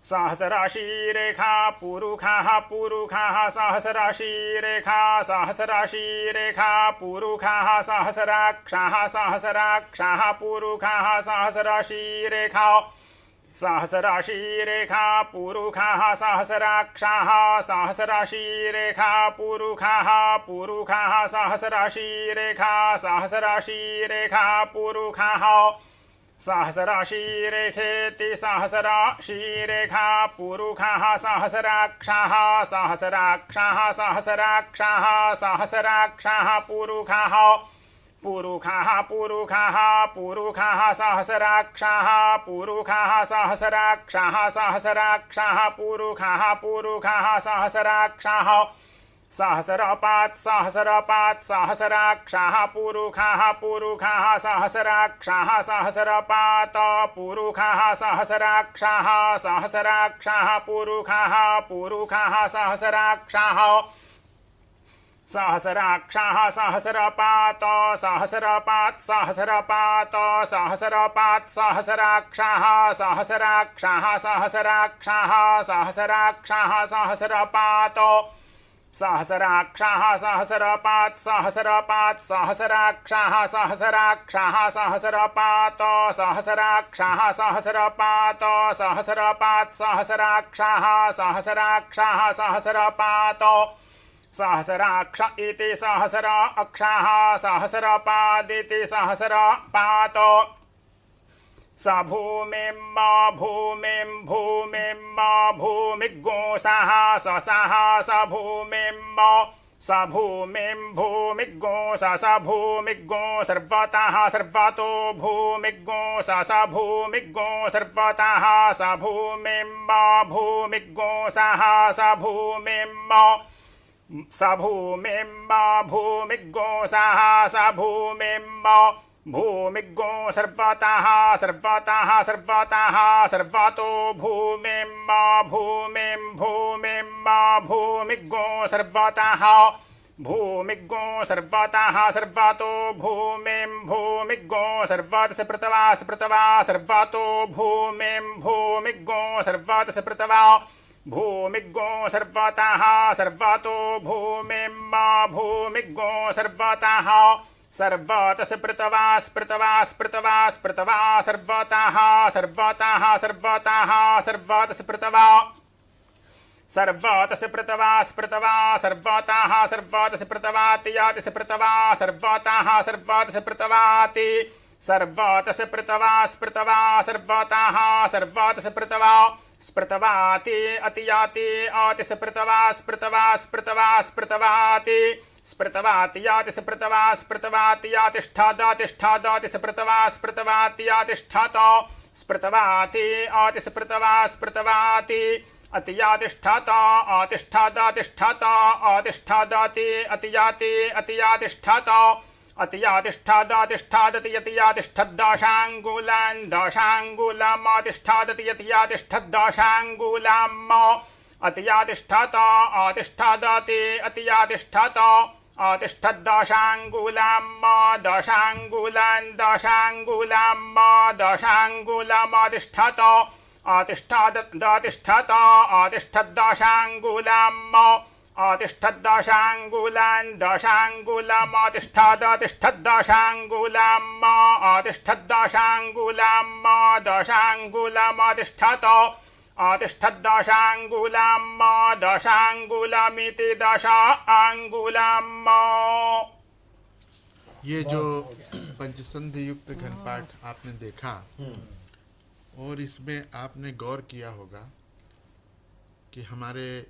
सहस्राशी रेखा पुरुखाः पुरुखाः सहस्राशी रेखा सहस्राशी रेखा पुरुखाः सहस्राक्षाः सहस्राक्षाः पुरुखाः सहस्राशी रेखा सहस्राशी रेखा पुरुखाः सहस्राक्षाः सहस्राशी रेखा पुरुखाः पुरुखाः सहस्राशी रेखा सहस्राशी रेखा पुरुखाः सहस्राशी रेखेति सहस्राशी रेखा पुरुखाः सहस्राक्षाः सहस्राक्षाः सहस्राक्षाः सहस्राक्षाः पुरुखाः पुरुखाः पुरुखाः पुरुखाः सहस्राक्षाः पुरुखाः सहस्राक्षाः सहस्राक्षाः पुरुखाः पुरुखाः सहस्राक्षाः सहस्रपात् सहस्रपात् सहस्राक्षाः पुरुखाः पुरुखाः सहस्राक्षाः सहस्रपात् पुरुखाः सहस्राक्षाः सहस्राक्षाः पुरुखाः पुरुखाः सहस्राक्षाः सहस्राक्षाः सहस्रपात् सहस्रपात् सहस्रपात् सहस्रपात् सहस्राक्षाः सहस्राक्षाः सहस्राक्षाः सहस्राक्षाः सहस्रपात् सहस्राक्षाः सहस्रपात् सहस्रपात् सहस्राक्षाः सहस्राक्षाः सहस्रपात् सहस्राक्षाः सहस्रपात् सहस्रपात् सहस्राक्षाः सहस्राक्षाः सहस्रपात् सहस्राक्ष इति सहस्र अक्षाः सहस्रपादिति सहस्रपात् स भूमिं भूमिं भूमिं भूमिग्गोसः ससः स भूमिं भूमिग्गो स भूमिग्गो सर्वतः सर्वतो भूमिग्गो स भूमिग्गो सर्वतः स भूमिं भूमिग्गो सः स भूमिं भूमिग्गो सः स भूमिं भूमिग्गो सर्वतः सर्वतः सर्वतः सर्वतो भूमिं भूमिग्गो सर्वतः भूमिग्गो सर्वतः सर्वतो भूमिग्गो सर्वतः पृथ्वा सर्वतो भूमिग्गो सर्वतः पृथ्वा भूमिग्गो सर्वतः सर्वतो भूमिग्गो सर्वतः सर्वतः पृथ्वा स्पृथ्वा स्पृथ्वा स्पृथ्वा सर्वतः सर्वतः सर्वतः सर्वतः पृथ्वा सर्वतः पृथ्वा स्पृथ्वा सर्वतः सर्वतः पृथ्वाति याति पृथ्वा सर्वतः सर्वतः पृथ्वाति सर्वतः पृथ्वा स्पृथ्वा सर्वतः सर्वतः पृथ्वा स्पृथवाति अतियाति आति पृथ्वा स्पृथ्वा स्पृथ्वा स्पृथवाति स्पृथवाति याति स्पृथवा स्पृथवाति यातिष्ठादातिष्ठादाति स्पृथवा स्पृथवाति यातिष्ठात स्पृथवाति आति स्पृथवा स्पृथवाति अतियातिष्ठात आतिष्ठादातिष्ठात आतिष्ठादाति अतियाति अतियातिष्ठात अतियातिष्ठादातिष्ठादति यतियातिष्ठद्दाशाङ्गुलान् दाशाङ्गुलमातिष्ठादति यतियातिष्ठद्दाशाङ्गुलम् अतियातिष्ठात आतिष्ठादाति अतियातिष्ठात आतिष्ठद्दाशाङ्गुलम् दाशाङ्गुलान् दाशाङ्गुलम् दाशाङ्गुलमातिष्ठात आतिष्ठादातिष्ठात आतिष्ठद्दाशाङ्गुलम् आतिष्ठद्दाशाङ्गुलान् दाशाङ्गुलमातिष्ठादातिष्ठद्दाशाङ्गुलम् आतिष्ठद्दाशाङ्गुलम् दाशाङ्गुलमातिष्ठात आतिष्ठद्दाशाङ्गुलम् दाशाङ्गुलमिति दशाङ्गुलम्। ये जो पंचसंधि युक्त घनपाठ आपने देखा और इसमें आपने गौर किया होगा कि हमारे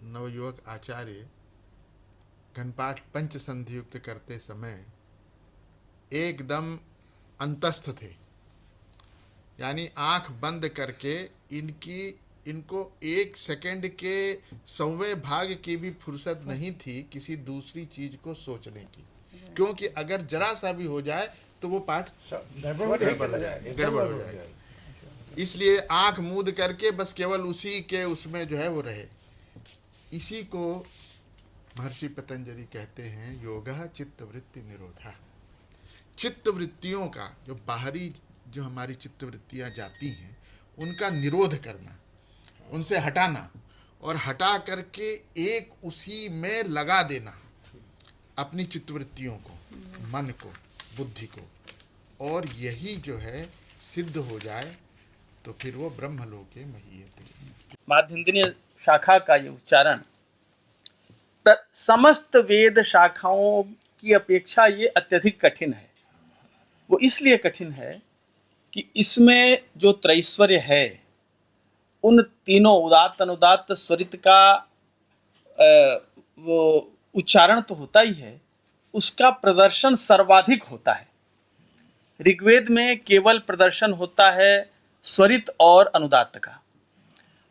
नवयुवक आचार्य घनपाठ पंचसंधि युक्त करते समय एकदम अंतस्थ थे, यानी आंख बंद करके इनको एक सेकंड के 100वें भाग की भी फुर्सत नहीं थी किसी दूसरी चीज को सोचने की, क्योंकि अगर जरा सा भी हो जाए तो वो पाठ गड़बड़ हो जाएगा। इसलिए आंख मूंद करके बस केवल उसी के उसमें जो है वो रहे। इसी को महर्षि पतंजलि कहते हैं योगः चित्तवृत्ति निरोधः। चित्तवृत्तियों का जो बाहरी जो हमारी चित्तवृत्तियां जाती हैं उनका निरोध करना, उनसे हटाना और हटा करके एक उसी में लगा देना अपनी चित्तवृत्तियों को, मन को, बुद्धि को, और यही जो है सिद्ध हो जाए तो फिर वो ब्रह्मलोके महीयते। माध्यन्दिनी शाखा का ये उच्चारण समस्त वेद शाखाओं की अपेक्षा ये अत्यधिक कठिन है। वो इसलिए कठिन है कि इसमें जो त्रैश्वर्य है, उन तीनों उदात्त अनुदात्त स्वरित का वो उच्चारण तो होता ही है, उसका प्रदर्शन सर्वाधिक होता है। ऋग्वेद में केवल प्रदर्शन होता है स्वरित और अनुदात्त का,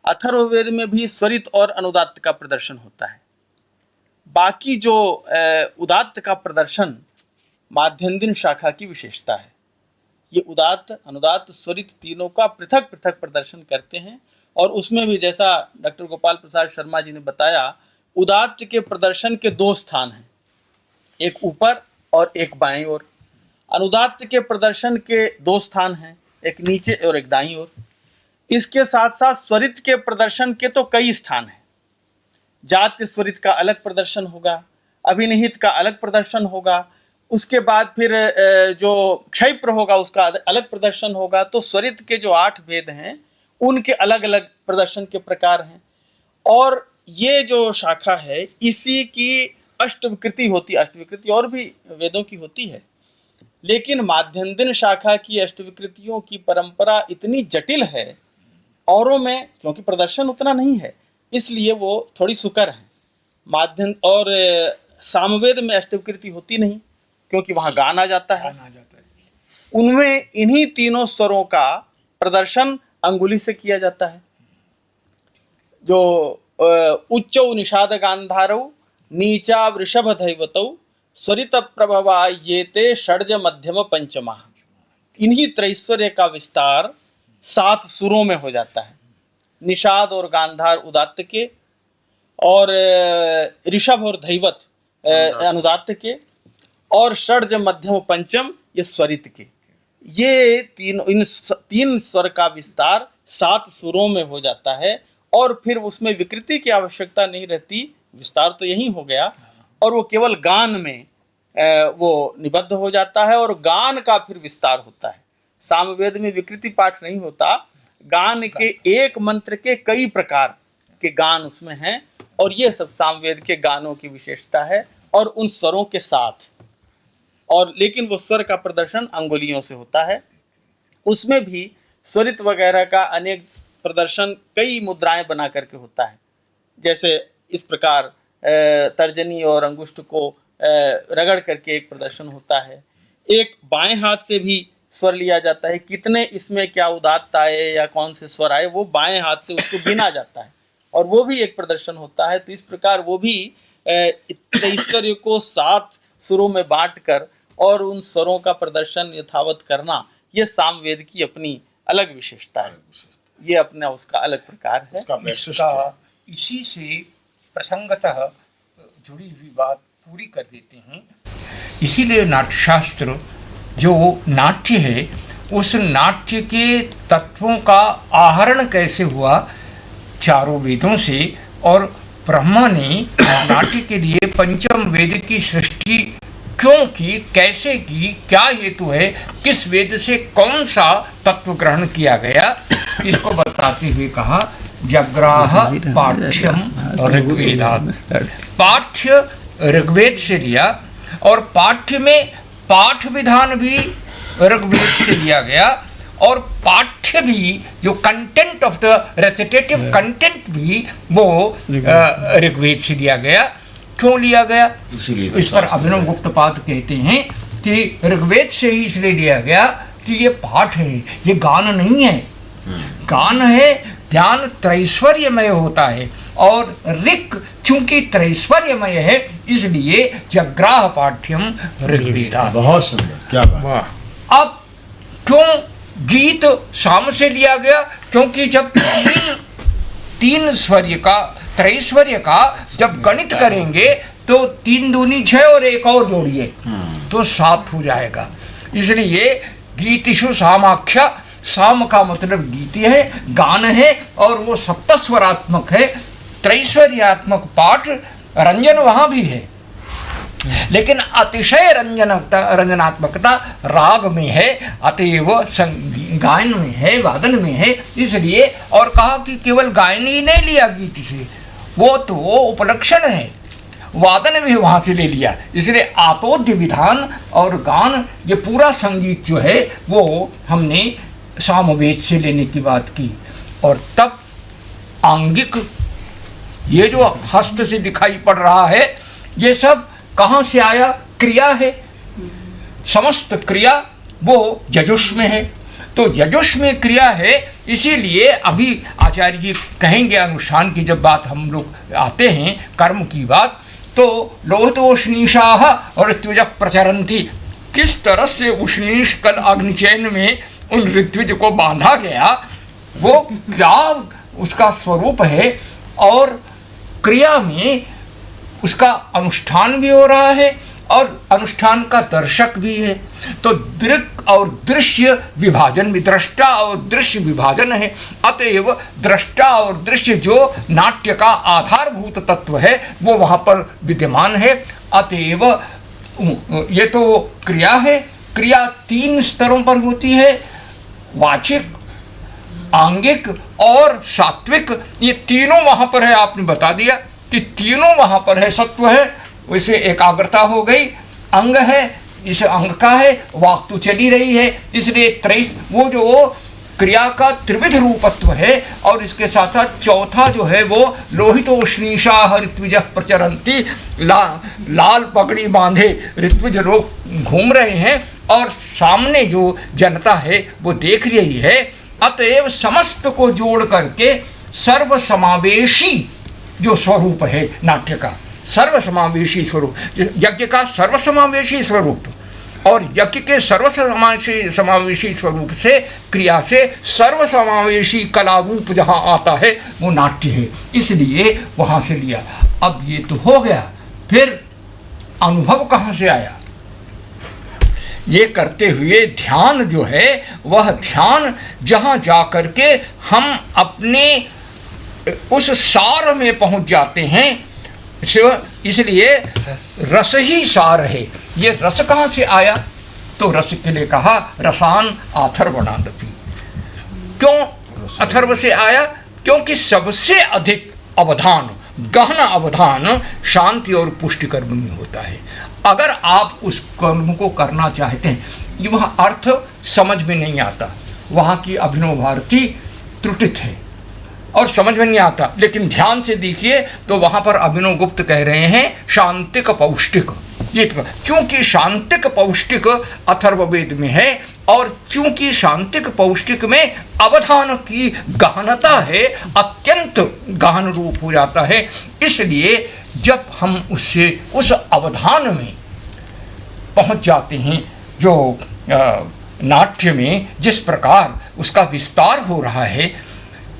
अथर्ववेद में भी स्वरित और अनुदात्त का प्रदर्शन होता है। बाकी जो उदात्त का प्रदर्शन माध्यन्दिन शाखा की विशेषता है। ये उदात्त अनुदात्त स्वरित तीनों का पृथक पृथक प्रदर्शन करते हैं, और उसमें भी जैसा डॉक्टर गोपाल प्रसाद शर्मा जी ने बताया, उदात्त के प्रदर्शन के 2 स्थान हैं, एक ऊपर और एक बाईं ओर। अनुदात्त के प्रदर्शन के 2 स्थान हैं, एक नीचे और एक दाईं ओर। इसके साथ साथ स्वरित के प्रदर्शन के तो कई स्थान हैं। जात्य स्वरित का अलग प्रदर्शन होगा, अभिनिहित का अलग प्रदर्शन होगा, उसके बाद फिर जो क्षयप्र होगा उसका अलग प्रदर्शन होगा। तो स्वरित के जो 8 भेद हैं उनके अलग अलग प्रदर्शन के प्रकार हैं। और ये जो शाखा है इसी की अष्टविकृति होती है। अष्टविकृति और भी वेदों की होती है, लेकिन माध्यन्दिन शाखा की अष्टविकृतियों की परंपरा इतनी जटिल है औरों में, क्योंकि प्रदर्शन उतना नहीं है इसलिए वो थोड़ी सुकर है। माध्यम और सामवेद में अष्टविकृति होती नहीं क्योंकि वहाँ गान आ जाता है। उनमें इन्हीं तीनों स्वरों का प्रदर्शन अंगुली से किया जाता है। जो उच्चौ निषाद गांधारौ नीचा वृषभ धैवतौ स्वरित प्रभवा ये ते षड्ज मध्यम पंचमा। इन्हीं त्रैश्वर्य का विस्तार 7 सुरों में हो जाता है। निषाद और गांधार उदात्त के, और ऋषभ और धैवत अनुदात्त के, और षड्ज मध्यम पंचम ये स्वरित के। ये इन 3 स्वर का विस्तार 7 सुरों में हो जाता है और फिर उसमें विकृति की आवश्यकता नहीं रहती, विस्तार तो यही हो गया और वो केवल गान में वो निबद्ध हो जाता है और गान का फिर विस्तार होता है। सामवेद में विकृति पाठ नहीं होता, गान के एक मंत्र के कई प्रकार के गान उसमें हैं और ये सब सामवेद के गानों की विशेषता है और उन स्वरों के साथ। और लेकिन वो स्वर का प्रदर्शन अंगुलियों से होता है। उसमें भी स्वरित वगैरह का अनेक प्रदर्शन कई मुद्राएं बना करके होता है। जैसे इस प्रकार तर्जनी और अंगुष्ठ को रगड़ करके एक प्रदर्शन होता है। एक बाएं हाथ से भी स्वर लिया जाता है, कितने इसमें क्या उदात्त आए या कौन से स्वर आए वो बाएं हाथ से उसको गिना जाता है और वो भी एक प्रदर्शन होता है। तो इस प्रकार वो भी ऐश्वर्य को 7 सुरों में बांटकर और उन स्वरों का प्रदर्शन यथावत करना, ये सामवेद की अपनी अलग विशेषता है। ये अपना उसका अलग प्रकार है। इसका इसी से प्रसंगतः जुड़ी हुई बात पूरी कर देते हैं। इसीलिए नाट्यशास्त्र जो नाट्य है उस नाट्य के तत्वों का आहरण कैसे हुआ 4 वेदों से, और ब्रह्मा ने नाट्य के लिए पंचम वेद की सृष्टि क्यों की, कैसे की, क्या हेतु है, किस वेद से कौन सा तत्व ग्रहण किया गया, इसको बताते हुए कहा जग्राह पाठ्यम ऋग्वेदात्। पाठ्य ऋग्वेद से लिया और पाठ्य में पाठ विधान भी ऋग्वेद से लिया गया और पाठ्य भी जो कंटेंट ऑफ द रेसिटेटिव कंटेंट भी वो ऋग्वेद से लिया गया। क्यों लिया गया, इस पर अभिनव गुप्तपाद कहते हैं कि ऋग्वेद से ही इसलिए लिया गया कि ये पाठ है, ये गान नहीं है। गान है, ध्यान त्रैश्वर्यमय होता है और ऋक् चूंकि त्रैश्वर्यमय है इसलिए जग्राह पाठ्यम ऋग्वेदात्। बहुत सुंदर, क्या बात। अब क्यों गीत साम से लिया गया, क्योंकि जब तीन स्वर्य का त्रैश्वर्य का जब गणित करेंगे तो 3 दूनी 6 और एक और जोड़िए तो 7 हो जाएगा। इसलिए गीतिषु सामाख्या, साम का मतलब गीति है, गान है और वो सप्तस्वरात्मक है। त्रैश्वर्यात्मक पाठ रंजन वहाँ भी है लेकिन अतिशय रंजनात्मकता राग में है, अतएव गायन में है, वादन में है। इसलिए और कहा कि केवल गायन ही नहीं लिया गीत से, वो तो उपलक्षण है, वादन भी वहाँ से ले लिया। इसलिए आतोद्य विधान और गान ये पूरा संगीत जो है वो हमने सामवेद से लेने की बात की। और तब आंगिक ये जो हस्त से दिखाई पड़ रहा है ये सब कहाँ से आया, क्रिया है। समस्त क्रिया वो यजुष में है, तो यजुष में क्रिया है। इसीलिए अभी आचार्य जी कहेंगे अनुष्ठान की जब बात हम लोग आते हैं कर्म की बात, तो लोहतोष्णीषाः और ऋत्विज प्रचरन्ति, किस तरह से उष्णीष कल अग्निचैन में उन ऋत्विज को बांधा गया, वो क्या उसका स्वरूप है और क्रिया में उसका अनुष्ठान भी हो रहा है और अनुष्ठान का दर्शक भी है। तो दृक् और दृश्य विभाजन भी, दृष्टा और दृश्य विभाजन है। अतएव दृष्टा और दृश्य जो नाट्य का आधारभूत तत्व है वो वहाँ पर विद्यमान है। अतएव ये तो क्रिया है। क्रिया 3 स्तरों पर होती है, वाचिक, आंगिक और सात्विक। ये तीनों वहाँ पर है, आपने बता दिया कि तीनों वहाँ पर है। सत्व है, वैसे एकाग्रता हो गई, अंग है, इस अंग का है, वाक तो चली रही है, इसलिए त्रैस, वो जो क्रिया का त्रिविध रूपत्व है। और इसके साथ साथ चौथा जो है वो लोहितोष्णीषा ऋत्विज प्रचरंती, लाल पगड़ी बांधे ऋत्विज लोग घूम रहे हैं और सामने जो जनता है वो देख रही है। अतएव समस्त को जोड़ करके सर्वसमावेशी जो स्वरूप है नाट्य का, सर्वसमावेशी स्वरूप, यज्ञ का सर्वसमावेशी स्वरूप, और यज्ञ के सर्वसमावेशी स्वरूप से क्रिया से सर्वसमावेशी कला रूप जहाँ आता है वो नाट्य है, इसलिए वहाँ से लिया। अब ये तो हो गया, फिर अनुभव कहाँ से आया? ये करते हुए ध्यान जो है वह ध्यान जहाँ जा कर के हम अपने उस सार में पहुँच जाते हैं, इसलिए रस ही सार है। ये रस कहाँ से आया? तो रस के लिए कहा रसान अथर्वणादपि। क्यों अथर्व से आया? क्योंकि सबसे अधिक अवधान, गहन अवधान शांति और पुष्टि कर्म में होता है। अगर आप उस कर्म को करना चाहते हैं, वह अर्थ समझ में नहीं आता, वहाँ की अभिनव भारती त्रुटित है और समझ में नहीं आता, लेकिन ध्यान से देखिए तो वहाँ पर अभिनव गुप्त कह रहे हैं शांतिक पौष्टिक। ये क्योंकि शांतिक पौष्टिक अथर्ववेद में है, और चूंकि शांतिक पौष्टिक में अवधान की गहनता है, अत्यंत गहन रूप हो जाता है, इसलिए जब हम उससे उस अवधान में पहुंच जाते हैं, जो नाट्य में जिस प्रकार उसका विस्तार हो रहा है,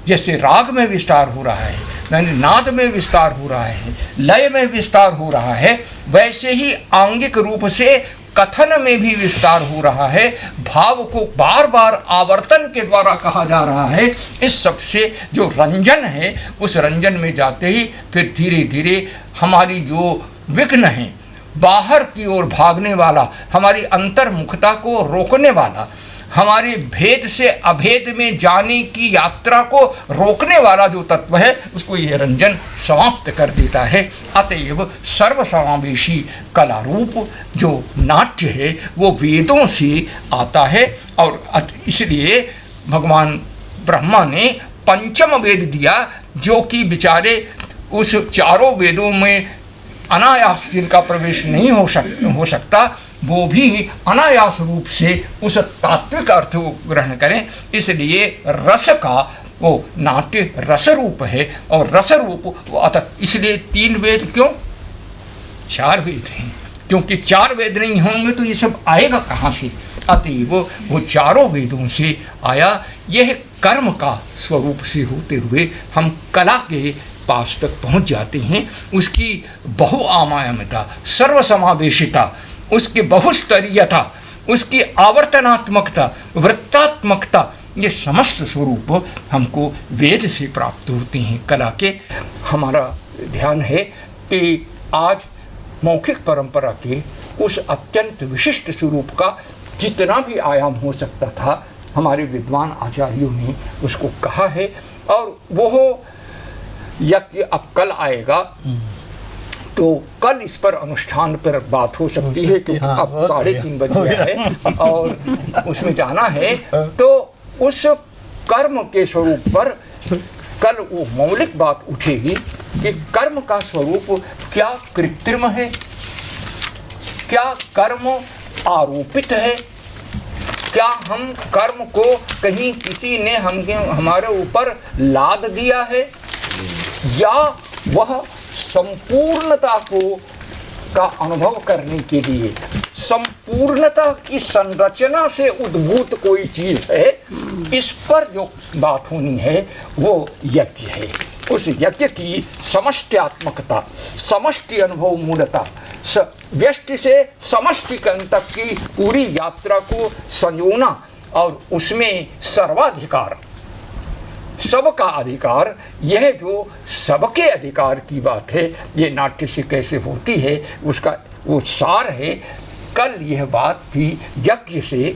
जैसे राग में विस्तार हो रहा है, नाद में विस्तार हो रहा है, लय में विस्तार हो रहा है, वैसे ही आंगिक रूप से कथन में भी विस्तार हो रहा है। भाव को बार बार आवर्तन के द्वारा कहा जा रहा है। इस सब से जो रंजन है, उस रंजन में जाते ही फिर धीरे धीरे हमारी जो विघ्न है, बाहर की ओर भागने वाला, हमारी अंतर्मुखता को रोकने वाला, हमारे भेद से अभेद में जाने की यात्रा को रोकने वाला जो तत्व है, उसको ये रंजन समाप्त कर देता है। अतएव सर्वसमावेशी कला रूप जो नाट्य है वो वेदों से आता है, और इसलिए भगवान ब्रह्मा ने पंचम वेद दिया, जो कि बेचारे उस चारों वेदों में अनायास जिनका प्रवेश नहीं हो सकता, वो भी अनायास रूप से उस तात्विक अर्थ को ग्रहण करें। इसलिए रस का वो नाट्य रस रूप है, और रस रूप वो अतः इसलिए 3 वेद क्यों? 4 वेद हैं, क्योंकि 4 वेद नहीं होंगे तो ये सब आएगा कहाँ से? अतएव वो चारों वेदों से आया। यह कर्म का स्वरूप से होते हुए हम कला के पास तक पहुंच जाते हैं। उसकी बहुआयामिता, सर्वसमावेशिता, उसकी बहुस्तरीयता, उसकी आवर्तनात्मकता, वृत्तात्मकता, ये समस्त स्वरूप हमको वेद से प्राप्त होते हैं कला के। हमारा ध्यान है कि आज मौखिक परंपरा के उस अत्यंत विशिष्ट स्वरूप का जितना भी आयाम हो सकता था, हमारे विद्वान आचार्यों ने उसको कहा है, और वो यज्ञ अब कल आएगा, तो कल इस पर अनुष्ठान पर बात हो सकती है, क्योंकि अब 3:30 बज गया है और उसमें जाना है। तो उस कर्म के स्वरूप पर कल वो मौलिक बात उठेगी कि कर्म का स्वरूप क्या कृत्रिम है, क्या कर्म आरोपित है, क्या हम कर्म को कहीं किसी ने हमारे ऊपर लाद दिया है, या वह संपूर्णता का अनुभव करने के लिए संपूर्णता की संरचना से उद्भूत कोई चीज है। इस पर जो बात होनी है वो यज्ञ है। उस यज्ञ की समष्ट्यात्मकता, समष्टि अनुभव मूलता, व्यष्टि से समष्टि तक की पूरी यात्रा को संजोना और उसमें सर्वाधिकार, सबका अधिकार, यह जो सबके अधिकार की बात है, ये नाट्य से कैसे होती है उसका वो सार है। कल यह बात भी यज्ञ से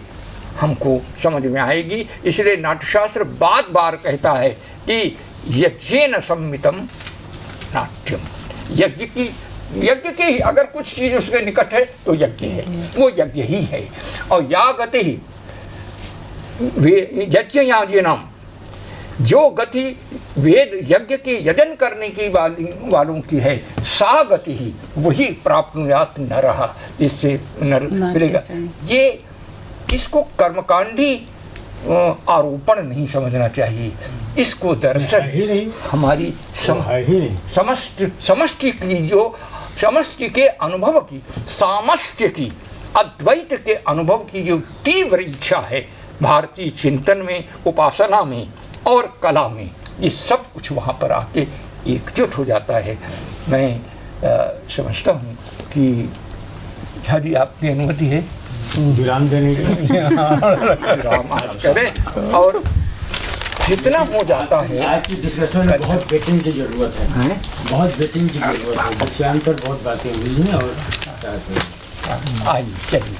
हमको समझ में आएगी। इसलिए नाट्यशास्त्र बार बार कहता है कि यज्ञेन सम्मितम नाट्यम। यज्ञ की अगर कुछ चीज़ उसके निकट है तो यज्ञ है, वो यज्ञ ही है। और या गति यज्ञ याजिनाम, जो गति वेद यज्ञ के यजन करने की वालों की है, सा गति ही वही प्राप्नुयात न रहा, इससे नर मिलेगा। ये इसको कर्मकांडी आरोपण नहीं समझना चाहिए, इसको दरअसल हमारी समष्टि की, जो समष्टि के अनुभव की, सामष्टि की, अद्वैत के अनुभव की जो तीव्र इच्छा है भारतीय चिंतन में, उपासना में और कला में, ये सब कुछ वहाँ पर आके एकजुट हो जाता है। मैं समझता हूँ कि यदि आपकी अनुमति है विराम देने के विराम आज करें, और जितना हो जाता है आज की डिस्कशन में बहुत वेटिंग की जरूरत है, बहुत वेटिंग की जरूरत है। विषयांतर बहुत बातें हुई हैं और आइए चलिए।